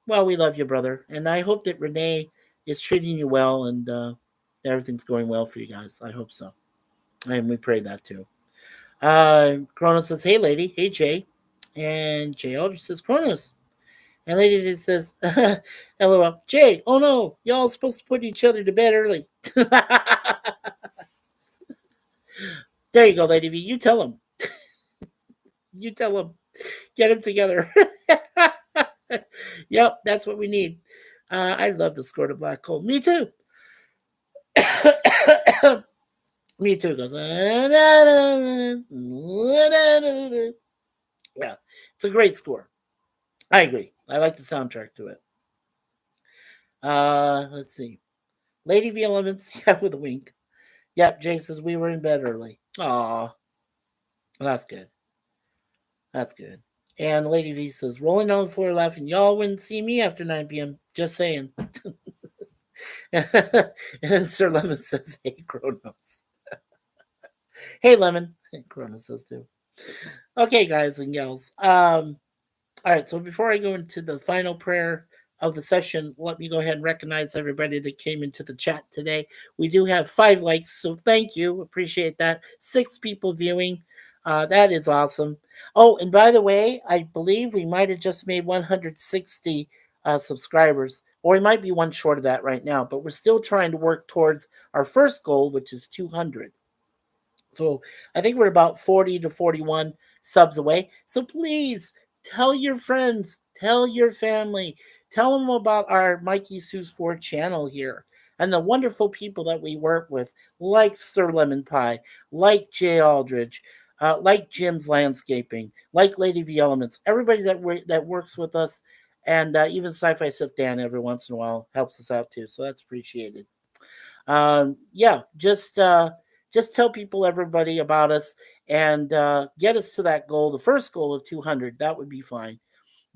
Well, we love you, brother, and I hope that Renee is treating you well, and everything's going well for you guys. I hope so, and we pray that too. Kronos says, "Hey, lady. Hey, Jay," and Jay Aldrich says, "Kronos," and lady just says, "LOL, Jay. Oh no, y'all supposed to put each other to bed early." There you go, Lady V. You tell him. You tell him. Get him together. Yep, that's what we need. I love the score to Black Hole. Me too. Me too. It goes. Yeah, it's a great score. I agree. I like the soundtrack to it. Let's see. Lady V Elements, yeah, with a wink. Yep, Jay says we were in bed early. Aw. Well, that's good. That's good. And Lady V says, rolling on the floor laughing. Y'all wouldn't see me after 9 p.m. Just saying. And Sir Lemon says, hey, Kronos. Hey, Lemon. Kronos says too. Okay, guys and gals. All right, so before I go into the final prayer of the session, let me go ahead and recognize everybody that came into the chat today. We do have 5 likes, so thank you. Appreciate that. 6 people viewing. That is awesome. Oh, and by the way, I believe we might have just made 160 subscribers, or we might be one short of that right now, but we're still trying to work towards our first goal, which is 200. So I think we're about 40 to 41 subs away. So please tell your friends, tell your family, tell them about our MikeySuzeFour channel here and the wonderful people that we work with, like Sir Lemon Pie, like Jay Aldridge, like Jim's Landscaping, like Lady V Elements, everybody that works with us, and even Sci-Fi Sif Dan every once in a while helps us out too. So that's appreciated. Yeah, just tell people, everybody, about us, and get us to that goal, the first goal of 200. That would be fine.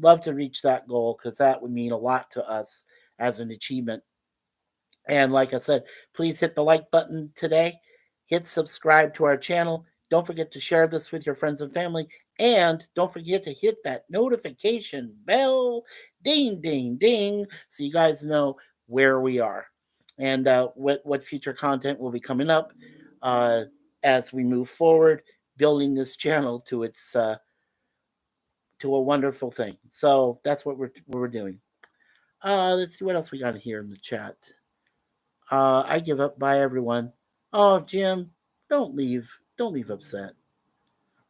Love to reach that goal because that would mean a lot to us as an achievement. And like I said, please hit the like button today. Hit subscribe to our channel. Don't forget to share this with your friends and family. And don't forget to hit that notification bell. Ding, ding, ding. So you guys know where we are and what future content will be coming up uh, as we move forward, building this channel to a wonderful thing. So that's what we're doing. Let's see what else we got here in the chat. I give up. Bye, everyone. Oh, Jim, don't leave. Don't leave upset.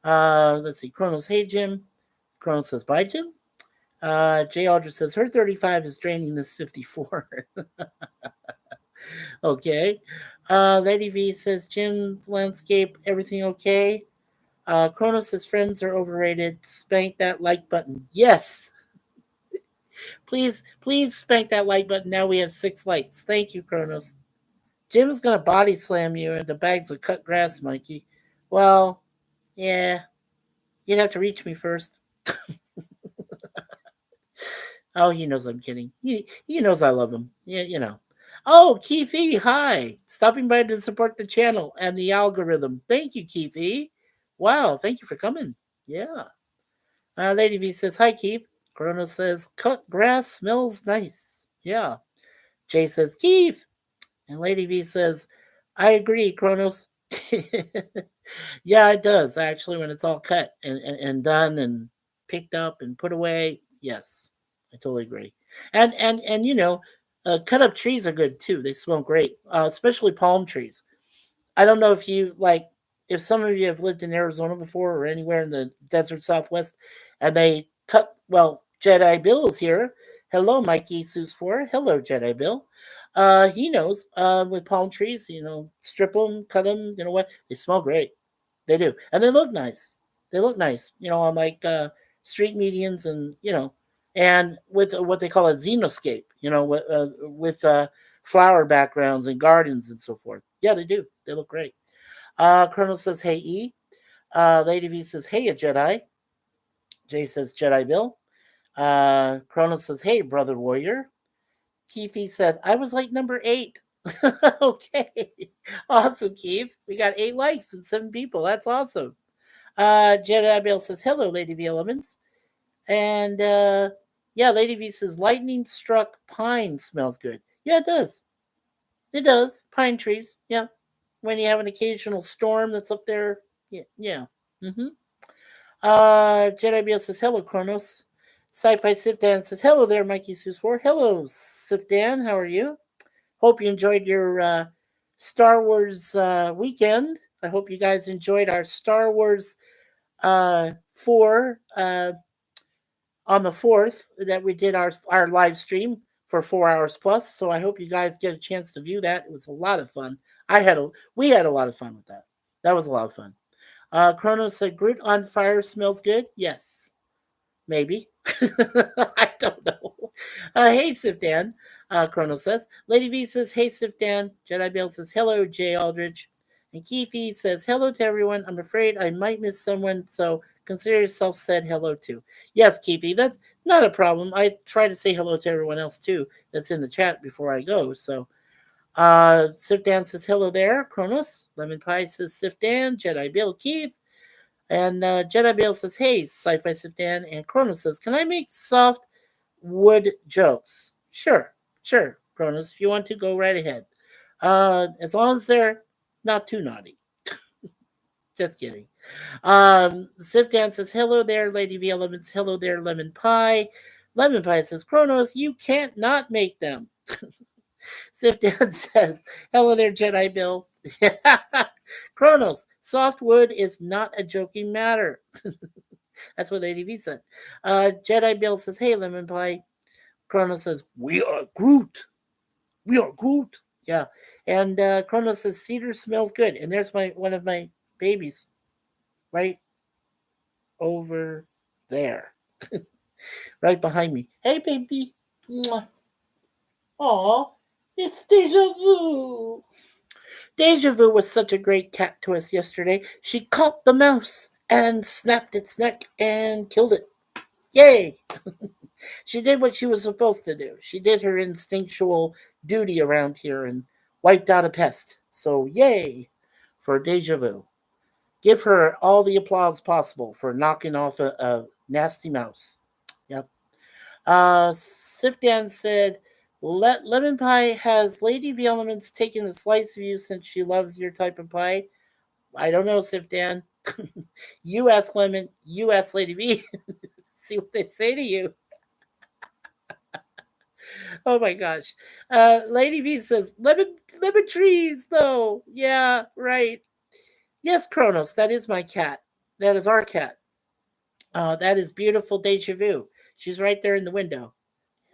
Let's see. Kronos, hey, Jim. Kronos says, bye, Jim. Jay Aldridge says, her 35 is draining this 54. Okay. Lady V says, Jim, landscape, everything okay? Kronos says, friends are overrated. Spank that like button. Yes. Please spank that like button. Now we have 6 likes. Thank you, Kronos. Jim's gonna body slam you into bags of cut grass, Mikey. Well, yeah, you'd have to reach me first. Oh, he knows I'm kidding. He knows I love him. Yeah, you know. Oh, Keefe, hi. Stopping by to support the channel and the algorithm. Thank you, Keefe. Wow, thank you for coming. Yeah. Lady V says, hi, Keith. Chrono says, cut grass smells nice. Yeah. Jay says, Keith. And Lady V says, I agree, Kronos. Yeah, it does actually when it's all cut and done and picked up and put away. Yes, I totally agree. And cut up trees are good too. They smell great, especially palm trees. I don't know if some of you have lived in Arizona before or anywhere in the desert Southwest, and they cut. Well, Jedi Bill is here. Hello, MikeySuzeFour. Hello, Jedi Bill. He knows with palm trees, strip them, cut them. You know what? They smell great. They do, and they look nice. They look nice. On street medians, and with what they call a xenoscape. With flower backgrounds and gardens and so forth. Yeah, they do. They look great. Chronos says, "Hey E." Lady V says, "Hey a Jedi." Jay says, "Jedi Bill." Chronos says, "Hey brother warrior." Keith said, "I was like number 8." Okay, awesome, Keith. We got 8 likes and 7 people. That's awesome. Jedi Bill says, "Hello, Lady V Elements." And yeah, Lady V says, "Lightning struck pine smells good." Yeah, it does. It does. Pine trees. Yeah. When you have an occasional storm that's up there. Yeah. Yeah. Mm-hmm. Jedi Bill says, "Hello, Kronos." Sci-Fi Sifdan says, "Hello there, MikeySuzeFour." Hello, Sifdan. How are you? Hope you enjoyed your Star Wars weekend. I hope you guys enjoyed our Star Wars 4 on the 4th that we did our live stream for 4 hours plus. So I hope you guys get a chance to view that. It was a lot of fun. We had a lot of fun with that. That was a lot of fun. Chronos said, Groot on fire smells good. Yes, maybe. I don't know. Hey, Sifdan. Chronos says. Lady V says, hey, Sifdan. Jedi Bill says, hello, Jay Aldridge. And Keithy says, hello to everyone. I'm afraid I might miss someone, so consider yourself said hello to. Yes, Keithy, that's not a problem. I try to say hello to everyone else too that's in the chat before I go. So Sif Dan says, hello there, Kronos. Lemon Pie says, Sif Dan. Jedi Bill, Keith. And Jedi Bill says, hey, Sci-Fi Sif Dan. And Kronos says, can I make soft wood jokes? Sure, Kronos. If you want to, go right ahead. As long as they're not too naughty. Just kidding. Sif Dan says, hello there, Lady V Elements. Hello there, Lemon Pie. Lemon Pie says, Kronos, you can't not make them. Sif Dan says, hello there, Jedi Bill. Kronos, soft wood is not a joking matter. That's what Lady V said. Jedi Bill says, hey, Lemon Pie. Kronos says, we are Groot. We are Groot. Yeah. And Kronos says, cedar smells good. And there's one of my babies right over there. Right behind me. Hey, baby. Aw, it's Deja Vu. Deja Vu was such a great cat to us yesterday. She caught the mouse and snapped its neck and killed it. Yay! She did what she was supposed to do. She did her instinctual duty around here and wiped out a pest. So, yay for Deja Vu. Give her all the applause possible for knocking off a nasty mouse. Yep. Sifdan said, Lemon Pie, has Lady V Elements taken a slice of you since she loves your type of pie? I don't know, Sifdan. You ask Lemon, you ask Lady V. See what they say to you. Oh my gosh. Lady V says, lemon trees, though. Yeah, right. Yes, Kronos, that is my cat. That is our cat. That is beautiful Deja Vu. She's right there in the window.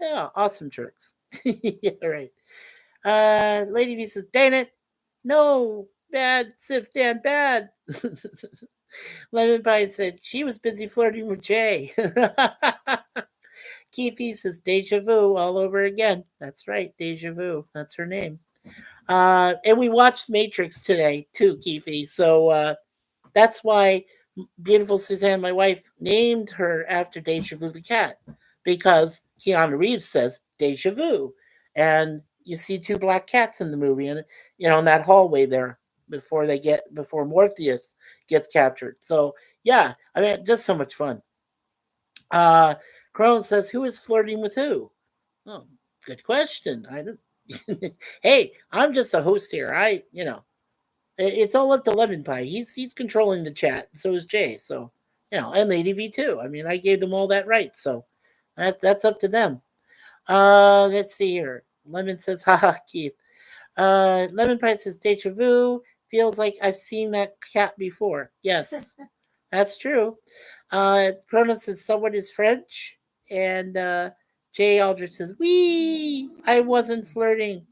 Yeah, awesome jerks. Yeah, right. Lady V says, dang it. No, bad, Sif Dan, bad. Lemon Pie said, she was busy flirting with Jay. Keithy says, Deja Vu all over again. That's right, Deja Vu. That's her name. And we watched Matrix today, too, Keithy. So that's why beautiful Suzanne, my wife, named her after Deja Vu the cat, because Keanu Reeves says Deja Vu, and you see two black cats in the movie, and in that hallway there before Morpheus gets captured. So yeah, I mean, just so much fun. Crone says, "Who is flirting with who?" Oh, good question. I don't. Hey, I'm just a host here. It's all up to Lemon Pie. He's controlling the chat. So is Jay. So and Lady V too. I mean, I gave them all that right. So that's up to them. Let's see here. Lemon says, haha, Keith. Lemon Pie says, Deja Vu. Feels like I've seen that cat before. Yes, that's true. Cronus says, someone is French. And Jay Aldrich says, wee, I wasn't flirting.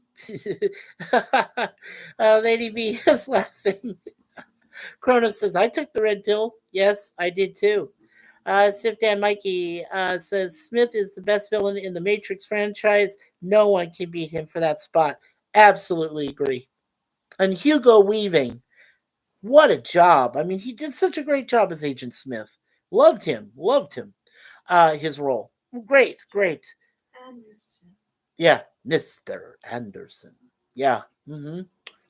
Lady V is laughing. Cronus says, I took the red pill. Yes, I did too. Sif Dan Mikey says, Smith is the best villain in the Matrix franchise. No one can beat him for that spot. Absolutely agree. And Hugo Weaving, what a job. I mean, he did such a great job as Agent Smith. Loved him. His role. Great. Anderson. Yeah, Mr. Anderson. Yeah. Mm-hmm.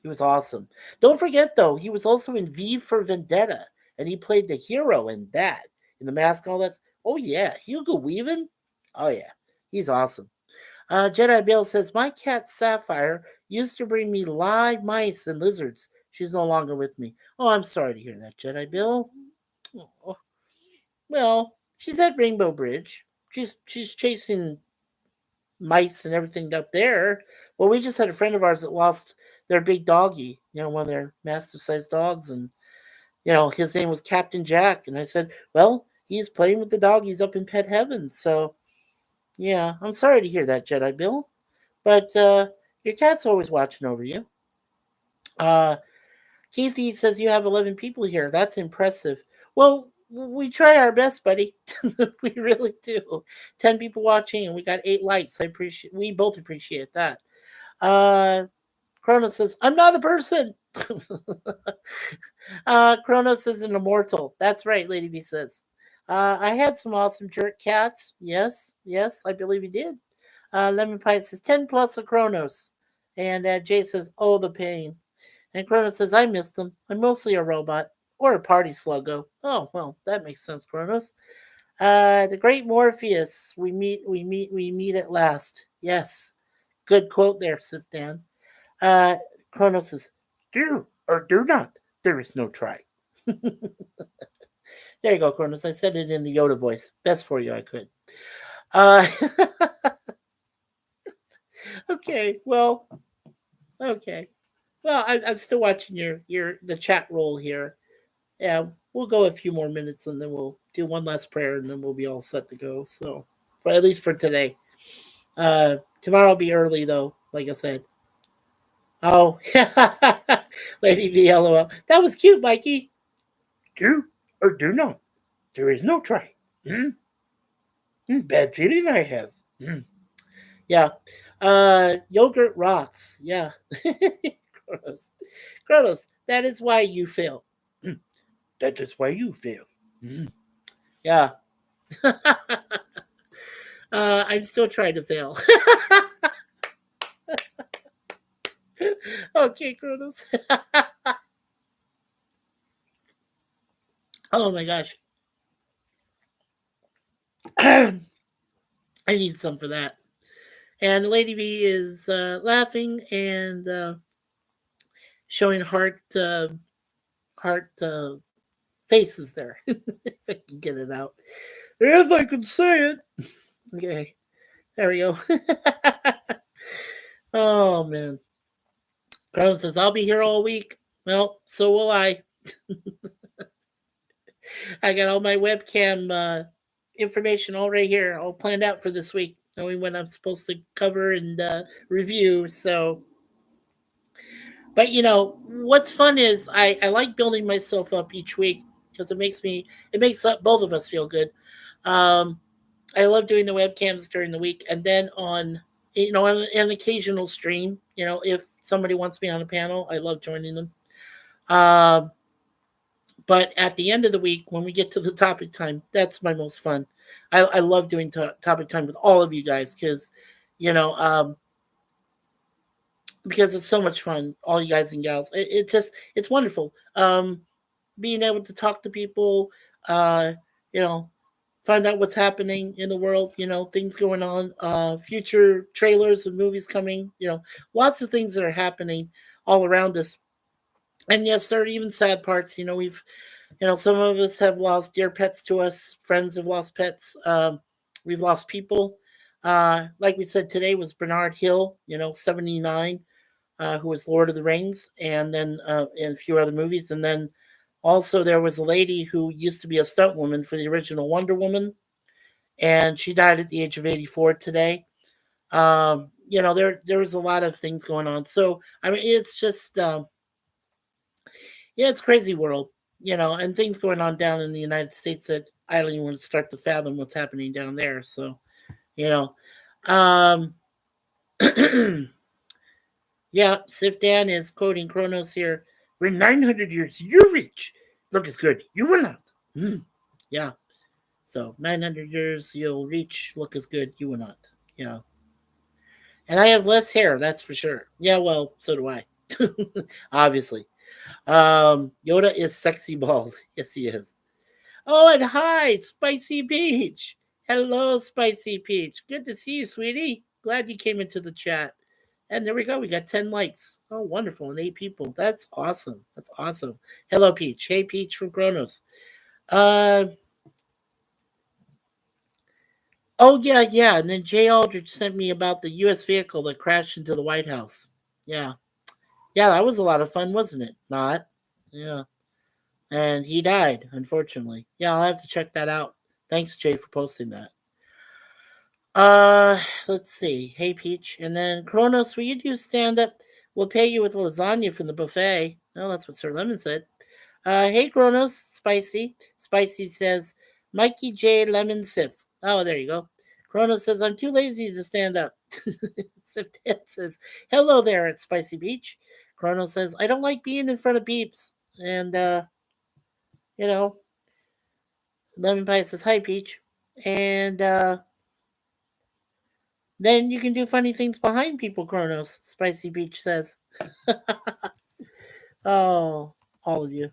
He was awesome. Don't forget, though, he was also in V for Vendetta, and he played the hero in that. In The Mask and all that. Oh, yeah. Hugo Weaving? Oh, yeah. He's awesome. Jedi Bill says, my cat Sapphire used to bring me live mice and lizards. She's no longer with me. Oh, I'm sorry to hear that, Jedi Bill. Oh. Well, she's at Rainbow Bridge. She's chasing mice and everything up there. Well, we just had a friend of ours that lost their big doggy, one of their mastiff sized dogs, and his name was Captain Jack. And I said, well, he's playing with the doggies up in pet heaven. So yeah, I'm sorry to hear that, Jedi Bill. But your cat's always watching over you. Keithy says you have 11 people here. That's impressive. Well, we try our best, buddy. We really do. 10 people watching, and we got 8 likes. We both appreciate that. Kronos says, I'm not a person. Kronos is an immortal. That's right, Lady B says. I had some awesome jerk cats. Yes, yes, I believe he did. Lemon Pie says 10 plus a Kronos. And Jay says, oh, the pain. And Kronos says, I miss them. I'm mostly a robot or a party sluggo. Oh, well, that makes sense, Kronos. The great Morpheus, we meet at last. Yes. Good quote there, Sifdan. Uh, Kronos says, do or do not. There is no try. There you go, Kronos. I said it in the Yoda voice. Best for you, I could. Uh, okay, well, okay. Well, I'm still watching the chat roll here. Yeah, we'll go a few more minutes and then we'll do one last prayer and then we'll be all set to go. So, for at least for today. Tomorrow will be early though, like I said. Oh, Lady V, LOL. That was cute, Mikey. Do or do not. There is no try. Bad feeling I have. Yeah. Yogurt rocks. Yeah. Gross. Gross. That is why you fail. That is why you fail. Yeah. I'm still trying to fail. Okay, Kronos. Oh my gosh. I need some for that. And Lady V is laughing and showing heart faces there. If I can get it out. If I can say it. Okay. There we go. Oh man. Crown says, I'll be here all week. Well, so will I. I got all my webcam information all right here, all planned out for this week, knowing what I'm supposed to cover and review. So, but what's fun is I like building myself up each week because it makes both of us feel good. Um, I love doing the webcams during the week, and then on an occasional stream. If somebody wants me on a panel, I love joining them. But at the end of the week, when we get to the topic time, that's my most fun. I love doing topic time with all of you guys because, you know, because it's so much fun. All you guys and gals, it's wonderful. Being able to talk to people, uh, you know, find out what's happening in the world, things going on, future trailers and movies coming, lots of things that are happening all around us. And yes, there are even sad parts. Some of us have lost dear pets to us. Friends have lost pets. We've lost people. Like we said today was Bernard Hill, 79, who was Lord of the Rings, and then in a few other movies. And then also there was a lady who used to be a stunt woman for the original Wonder Woman, and she died at the age of 84 today. There was a lot of things going on. So I mean, it's just it's crazy world, and things going on down in the United States that I don't even want to start to fathom what's happening down there. So, you know, um, yeah, Sif Dan is quoting Kronos here. We're 900 years. You reach. Look as good. You will not. Yeah. So 900 years you'll reach. Look as good. You will not. Yeah. And I have less hair. That's for sure. Yeah. Well, so do I. Obviously. Yoda is sexy bald. Yes, he is. Oh, and hi, Spicy Peach. Hello, Spicy Peach. Good to see you, sweetie. Glad you came into the chat. And there we go. We got 10 likes. Oh, wonderful. And 8 people. That's awesome. That's awesome. Hello, Peach. Hey, Peach from Kronos. Oh, yeah, yeah. And then Jay Aldrich sent me about the U.S. vehicle that crashed into the White House. Yeah. Yeah, that was a lot of fun, wasn't it? Not. Yeah. And he died, unfortunately. Yeah, I'll have to check that out. Thanks, Jay, for posting that. Let's see. Hey, Peach. And then Kronos, will you do stand up? We'll pay you with lasagna from the buffet. Oh, that's what Sir Lemon said. Hey, Kronos, Spicy. Spicy says, Mikey J. Lemon Sif. Oh, there you go. Kronos says, I'm too lazy to stand up. Sif says, hello there at Spicy Beach. Chrono says, I don't like being in front of peeps. And, you know, Lemon Pie says, hi, Peach. And then you can do funny things behind people, Chronos, Spicy Peach says. Oh, all of you.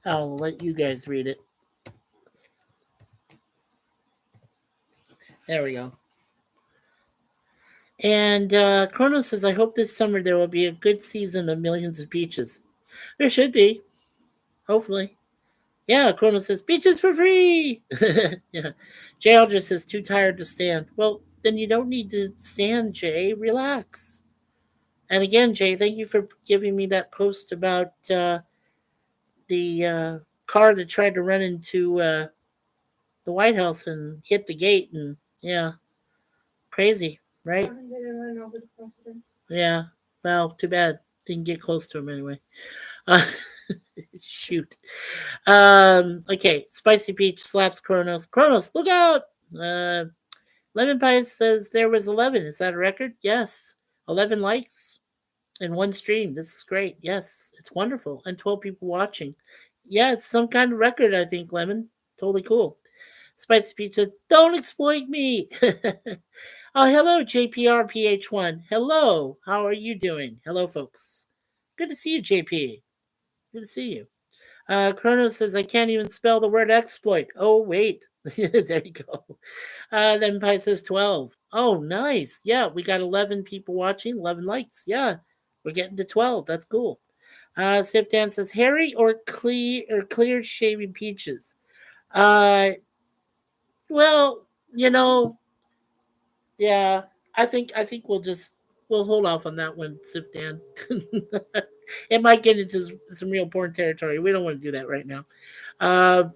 I'll let you guys read it. There we go. And Chronos says, I hope this summer there will be a good season of Millions of Peaches. There should be, hopefully. Yeah, Chronos says, peaches for free! Yeah. Jay Aldrich says, too tired to stand. Well, then you don't need to stand, Jay. Relax. And again, Jay, thank you for giving me that post about the car that tried to run into the White House and hit the gate. And yeah, crazy, right? Yeah. Well, too bad. Didn't get close to him anyway. Uh, shoot. Okay. Spicy Peach slaps Kronos. Kronos, look out! Lemon Pie says there was 11. Is that a record? Yes. 11 likes in one stream. This is great. Yes. It's wonderful. And 12 people watching. Yeah, it's some kind of record, I think, Lemon. Totally cool. Spicy Peach says, don't exploit me. Oh, hello, JPRPH1. Hello. How are you doing? Hello, folks. Good to see you, JP. Good to see you. Chronos says, I can't even spell the word exploit. Oh, wait. There you go. Then Pi says 12. Oh, nice. Yeah, we got 11 people watching, 11 likes. Yeah, we're getting to 12. That's cool. Sif Dan says, hairy or clear shaving peaches? Well, you know, yeah, I think we'll hold off on that one, Sif Dan. It might get into some real porn territory. We don't want to do that right now. Uh,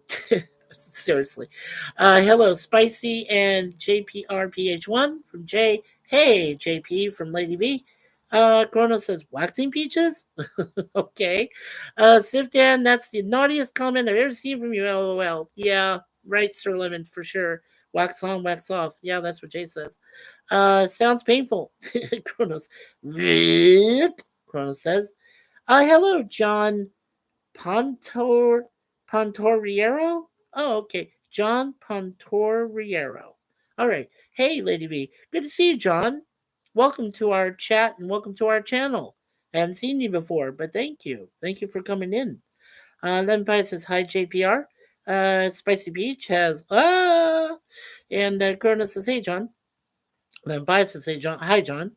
seriously. Hello, Spicy and JPRPH1 from Jay. Hey, JP from Lady V. Chrono says, waxing peaches? Okay. Sif Dan, that's the naughtiest comment I've ever seen from you, LOL. Yeah, right, Sir Lemon, for sure. Wax on, wax off. Yeah, that's what Jay says. Sounds painful. Chronos. Rip. Chronos says. Hello, John Pontoriero? Oh, okay. John Pontoriero. All right. Hey, Lady V. Good to see you, John. Welcome to our chat and welcome to our channel. I haven't seen you before, but thank you. Thank you for coming in. Lemon Pie says, hi, JPR. Spicy Beach has, and Corona says, hey, John. Lemon Pie says, hey, John. Hi, John.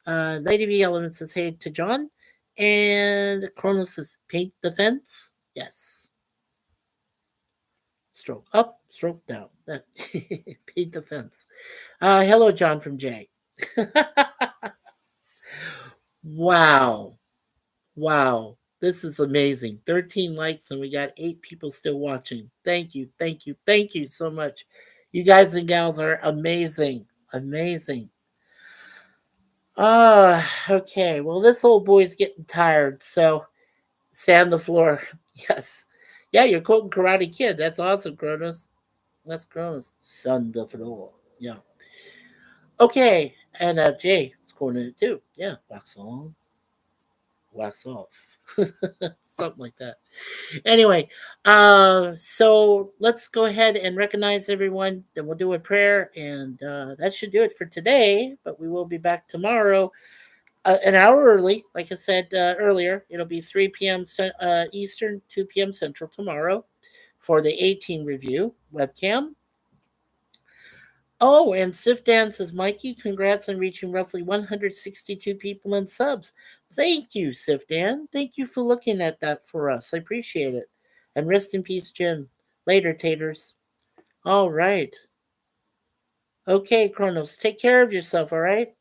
Lady V Element says, hey to John. And Corona says, paint the fence. Yes. Stroke up, stroke down. Paint the fence. Hello, John from Jay. Wow. Wow. This is amazing. 13 likes and we got 8 people still watching. Thank you. Thank you. Thank you so much. You guys and gals are amazing. Amazing. Okay. Well, this old boy's getting tired, so sand the floor. Yes. Yeah, you're quoting Karate Kid. That's awesome, Kronos. That's Kronos. Sand the floor. Yeah. Okay. And Jay is quoting it too. Yeah. Wax on, wax off. Something like that. Anyway, so let's go ahead and recognize everyone. Then we'll do a prayer, and that should do it for today. But we will be back tomorrow, an hour early. Like I said earlier, it'll be 3 p.m. Eastern, 2 p.m. Central tomorrow for the 18 review webcam. Oh, and Sif Dan says, Mikey, congrats on reaching roughly 162 people in subs. Thank you, Sif Dan. Thank you for looking at that for us. I appreciate it. And rest in peace, Jim. Later, taters. All right. Okay, Kronos, take care of yourself, all right?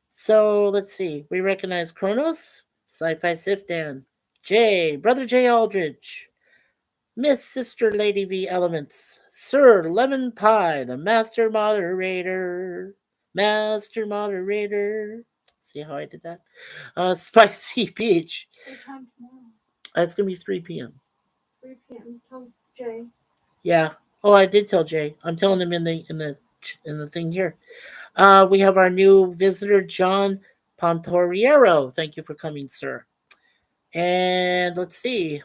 So let's see. We recognize Kronos, Sci-Fi Sif Dan, Jay, Brother Jay Aldridge, Miss Sister Lady V Elements, Sir Lemon Pie, the Master Moderator. Master Moderator. See how I did that? Spicy Peach. What time tomorrow? It's going to be 3 p.m. 3 p.m. Tell Jay. Yeah. Oh, I did tell Jay. I'm telling him in the in the thing here. We have our new visitor, John Pontoriero. Thank you for coming, sir. And let's see.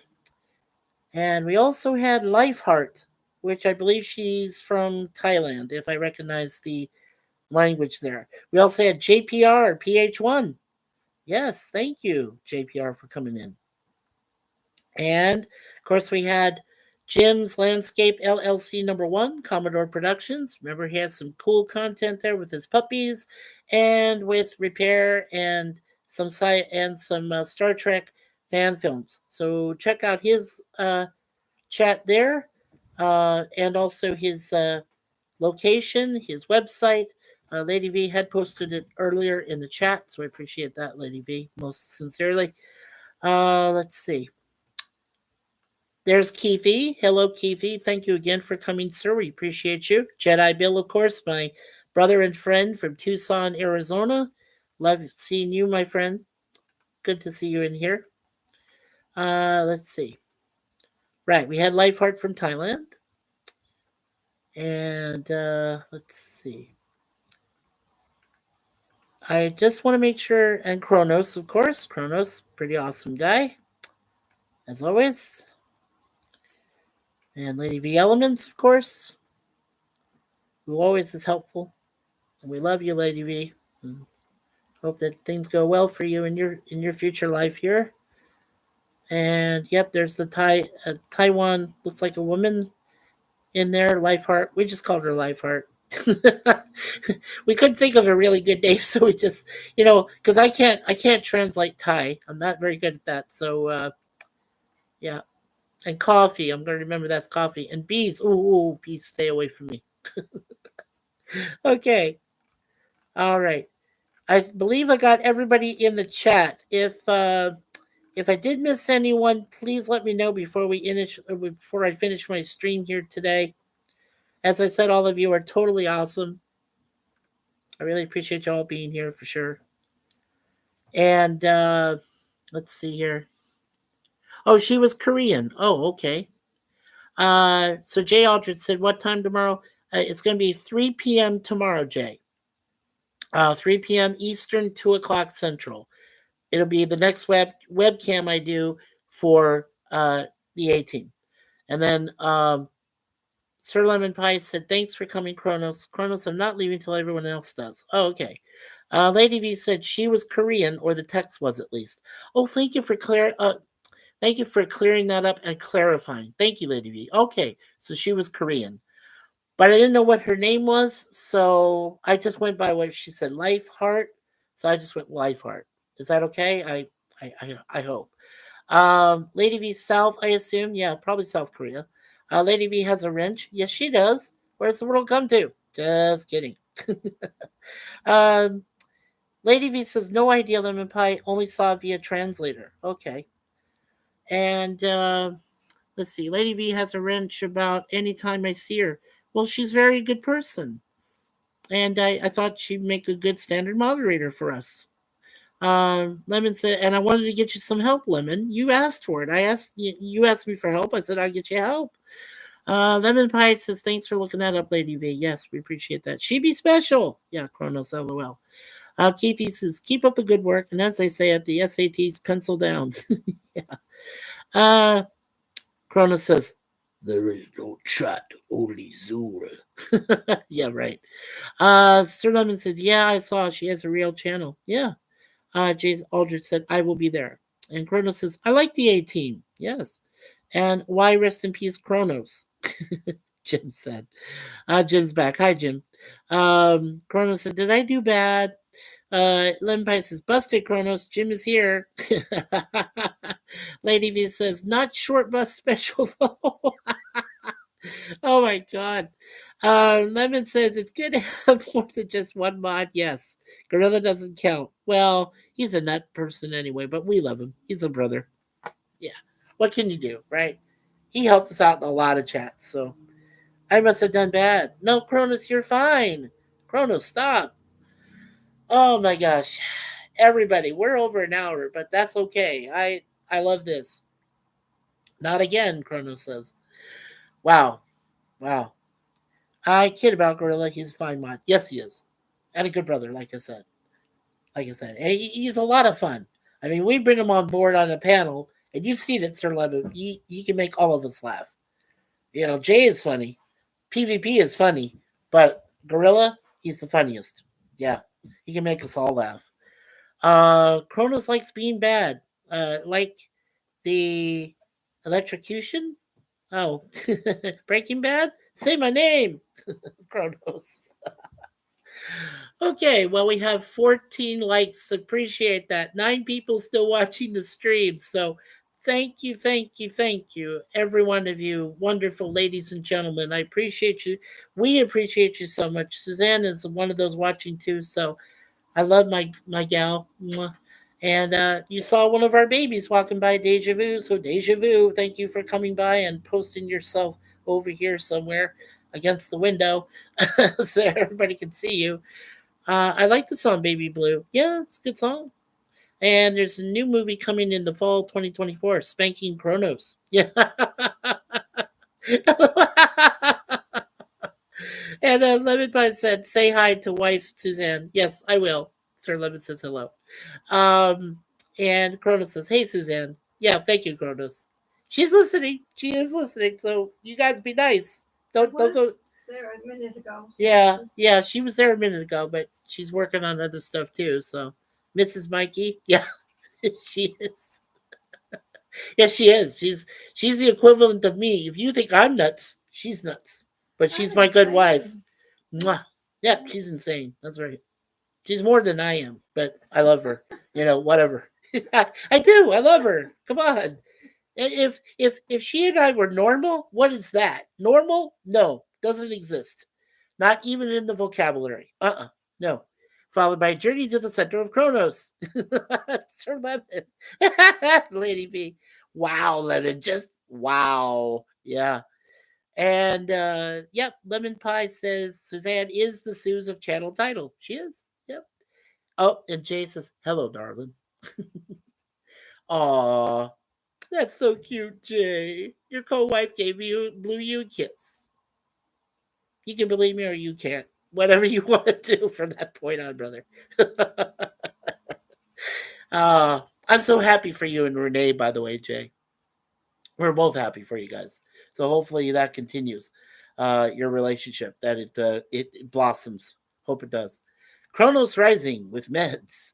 And we also had Lifeheart, which I believe she's from Thailand, if I recognize the language there. We also had JPR, PH1. Yes, thank you, JPR, for coming in. And of course, we had Jim's Landscape LLC #1, Commodore Productions. Remember, he has some cool content there with his puppies and with repair and some Star Trek fan films. So check out his chat there, and also his location, his website. Lady V had posted it earlier in the chat, so I appreciate that, Lady V, most sincerely. Let's see. There's Keefe. Hello, Keefe. Thank you again for coming, sir. We appreciate you. Jedi Bill, of course, my brother and friend from Tucson, Arizona. Love seeing you, my friend. Good to see you in here. Let's see. Right, we had Lifeheart from Thailand. And let's see. I just want to make sure, and Kronos, of course. Kronos, pretty awesome guy, as always. And Lady V Elements, of course, who always is helpful. And we love you, Lady V. And hope that things go well for you in your future life here. And yep, there's the Taiwan, looks like a woman in there, Lifeheart. We just called her Lifeheart. We couldn't think of a really good name, so we just, because I can't translate Thai. I'm not very good at that. So yeah. And coffee, I'm gonna remember that's coffee. And bees, ooh, bees, stay away from me. Okay, all right. I believe I got everybody in the chat. If I did miss anyone, please let me know before I finish my stream here today. As I said, all of you are totally awesome. I really appreciate you all being here for sure. And let's see here. Oh, she was Korean. Oh, okay. So Jay Aldrich said, "What time tomorrow?" It's going to be 3 p.m. tomorrow, Jay. 3 p.m. Eastern, 2 o'clock Central. It'll be the next webcam I do for the 18. And then Sir Lemon Pie said, "Thanks for coming, Kronos. Kronos, I'm not leaving till everyone else does." Oh, okay. Lady V said she was Korean, or the text was at least. Oh, thank you for thank you for clearing that up and clarifying. Thank you, Lady V. Okay, so she was Korean. But I didn't know what her name was, so I just went by what she said, Lifeheart. So I just went Lifeheart. Is that okay? I hope. Lady V South, I assume. Yeah, probably South Korea. Lady V has a wrench. Yes, she does. Where's the world come to? Just kidding. Lady V says, no idea, Lemon Pie. Only saw via translator. Okay. And let's see. Lady V has a wrench about any time I see her. Well, she's a very good person. And I thought she'd make a good standard moderator for us. Lemon said, and I wanted to get you some help, Lemon. You asked for it. You asked me for help. I said I'd get you help. Lemon Pie says, thanks for looking that up, Lady V. Yes, we appreciate that. She be special. Yeah, Kronos, LOL. Keithy says, keep up the good work. And as they say at the SATs, pencil down. Yeah. Kronos says, there is no chat, only Zool. Yeah, right. Sir Lemon says, yeah, I saw she has a real channel. Yeah. Jason Aldrich said, I will be there. And Kronos says, I like the A team. Yes. And why rest in peace, Kronos? Jim said. Jim's back. Hi, Jim. Kronos said, did I do bad? Lemon Pie says, busted, Kronos. Jim is here. Lady V says, not short bus special, though. Oh, my God. Lemon says, it's good to have more than just one mod. Yes. Gorilla doesn't count. Well, he's a nut person anyway, but we love him. He's a brother. Yeah. What can you do, right? He helped us out in a lot of chats, so I must have done bad. No, Kronos, you're fine. Kronos, stop. Oh my gosh. Everybody, we're over an hour, but that's okay. I love this. Not again, Kronos says. Wow. Wow. I kid about Gorilla. He's a fine mod. Yes, he is. And a good brother, like I said. And he's a lot of fun. I mean, we bring him on board on a panel, and you've seen it, Sir Lemon. He can make all of us laugh. You know, Jay is funny. PvP is funny. But Gorilla, he's the funniest. Yeah, he can make us all laugh. Kronos likes being bad. Like the electrocution. Oh, Breaking Bad. Say my name, Kronos. Okay, well, we have 14 likes. Appreciate that. 9 people still watching the stream. So thank you, every one of you, wonderful ladies and gentlemen. I appreciate you. We appreciate you so much. Suzanne is one of those watching too. So I love my gal. Mwah. And you saw one of our babies walking by, Deja Vu. So Deja Vu, thank you for coming by and posting yourself over here somewhere against the window so everybody can see you. I like the song Baby Blue. Yeah, it's a good song. And there's a new movie coming in the fall 2024, Spanking Kronos. Yeah. And Lemon Pie said, say hi to wife Suzanne. Yes, I will. Sir Lemon says hello. Um, and Kronos says, hey, Suzanne. Yeah, thank you, Kronos. She's listening. She is listening. So you guys be nice. Don't go there a minute ago. Yeah, she was there a minute ago, but she's working on other stuff too. So, Mrs. Mikey, yeah, she is. Yeah, she is. She's the equivalent of me. If you think I'm nuts, she's nuts. But she's my good wife. Mwah. Yeah, she's insane. That's right. She's more than I am, but I love her. You know, whatever. I do. I love her. Come on. If she and I were normal, what is that? Normal? No, doesn't exist. Not even in the vocabulary. No. Followed by Journey to the Center of Kronos. Sir Lemon. Lady B. Wow, Lemon. Just wow. Yeah. And yep, Lemon Pie says Suzanne is the Suze of channel title. She is. Yep. Oh, and Jay says, hello, darling. Aw, that's so cute, Jay. Your co-wife blew you a kiss. You can believe me or you can't. Whatever you want to do from that point on, brother. I'm so happy for you and Renee, by the way, Jay. We're both happy for you guys. So hopefully that continues. Your relationship, that it blossoms. Hope it does. Chronos Rising with meds.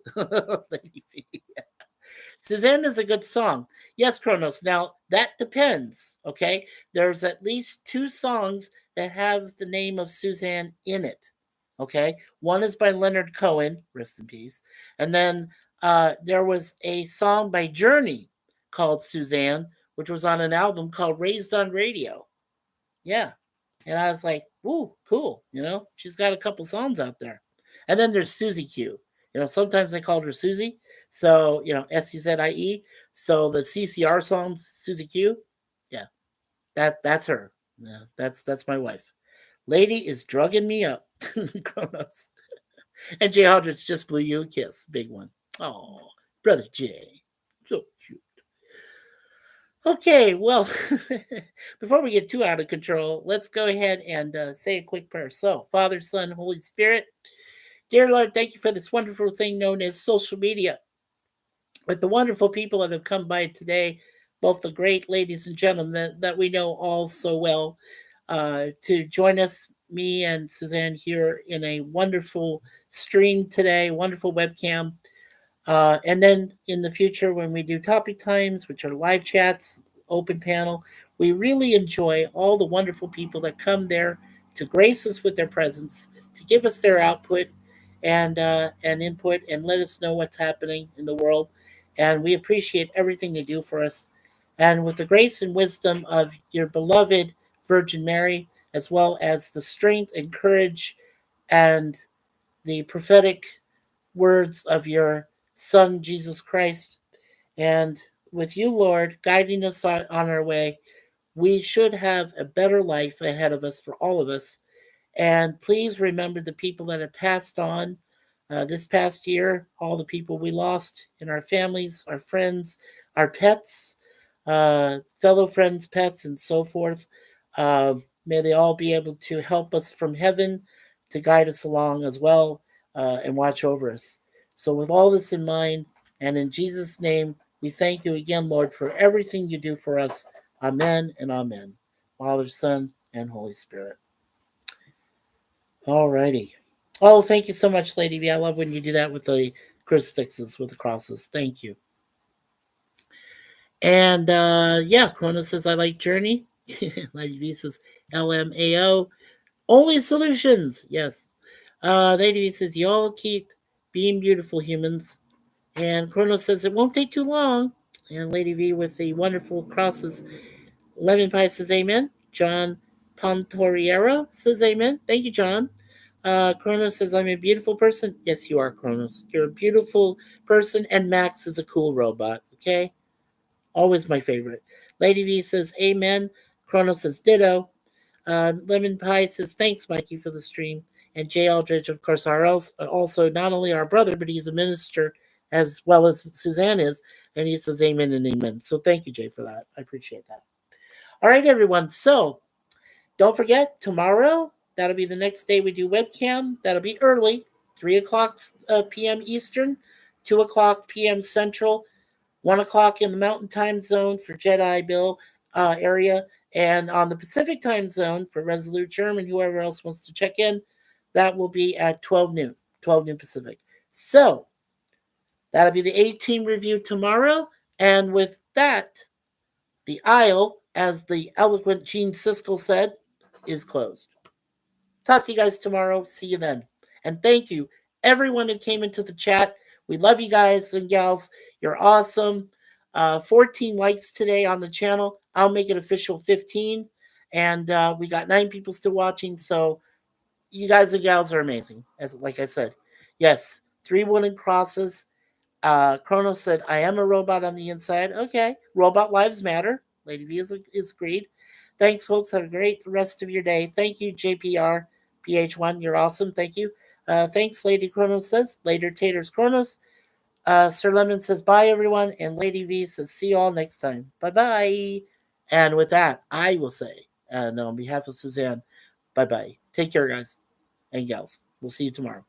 Suzanne is a good song. Yes, Kronos. Now, that depends, okay? There's at least 2 songs that have the name of Suzanne in it, okay? One is by Leonard Cohen, rest in peace. And then there was a song by Journey called Suzanne, which was on an album called Raised on Radio. Yeah. And I was like, ooh, cool. You know, she's got a couple songs out there. And then there's Susie Q. You know, sometimes they called her Susie. So, you know, Suzie. So the CCR songs, Susie Q. Yeah. That's her. Yeah, that's my wife. Lady is drugging me up. Kronos. And Jay Hodges just blew you a kiss. Big one. Oh, brother Jay. So cute. Okay, well, before we get too out of control, let's go ahead and say a quick prayer. So, Father, Son, Holy Spirit, dear Lord, thank you for this wonderful thing known as social media. With the wonderful people that have come by today, both the great ladies and gentlemen that we know all so well, to join us, me and Suzanne, here in a wonderful stream today, wonderful webcam. And then in the future, when we do topic times, which are live chats, open panel, we really enjoy all the wonderful people that come there to grace us with their presence, to give us their output and input, and let us know what's happening in the world. And we appreciate everything they do for us. And with the grace and wisdom of your beloved Virgin Mary, as well as the strength and courage and the prophetic words of your Son, Jesus Christ, and with you, Lord, guiding us on our way, we should have a better life ahead of us for all of us. And please remember the people that have passed on this past year, all the people we lost in our families, our friends, our pets, fellow friends, pets, and so forth. May they all be able to help us from heaven to guide us along as well and watch over us. So, with all this in mind, and in Jesus' name, we thank you again, Lord, for everything you do for us. Amen and amen. Father, Son, and Holy Spirit. All righty. Oh, thank you so much, Lady V. I love when you do that with the crucifixes, with the crosses. Thank you. And yeah, Cronus says, I like Journey. Lady V says, LMAO. Only solutions. Yes. Lady V says, y'all keep being beautiful humans. And Chrono says, it won't take too long. And Lady V with the wonderful crosses. Lemon Pie says, amen. John Pontoriero says, amen. Thank you, John. Kronos says, I'm a beautiful person. Yes, you are, Kronos. You're a beautiful person, and Max is a cool robot, okay? Always my favorite. Lady V says, amen. Kronos says, ditto. Lemon Pie says, thanks, Mikey, for the stream. And Jay Aldridge, of course, also not only our brother, but he's a minister as well as Suzanne is. And he says, amen and amen. So thank you, Jay, for that. I appreciate that. All right, everyone. So don't forget, tomorrow, that'll be the next day we do webcam. That'll be early, 3 o'clock p.m. Eastern, 2 o'clock p.m. Central, 1 o'clock in the Mountain Time Zone for Jedi Bill area, and on the Pacific Time Zone for Resolute German, whoever else wants to check in, that will be at 12 noon Pacific. So that'll be the A-Team review tomorrow, and with that, the aisle, as the eloquent Gene Siskel said, is closed. Talk to you guys tomorrow. See you then. And thank you, everyone who came into the chat. We love you guys and gals. You're awesome. 14 likes today on the channel. I'll make it official 15. And we got 9 people still watching. So you guys and gals are amazing. Like I said, yes, 3 wooden crosses. Chronos said, I am a robot on the inside. Okay. Robot lives matter. Lady V is agreed. Thanks, folks. Have a great rest of your day. Thank you, JPR PH1. You're awesome. Thank you. Thanks, Lady Chronos says. Later, Taters Chronos. Sir Lemon says, bye, everyone. And Lady V says, see you all next time. Bye-bye. And with that, I will say, and on behalf of Suzanne, bye-bye. Take care, guys and gals. We'll see you tomorrow.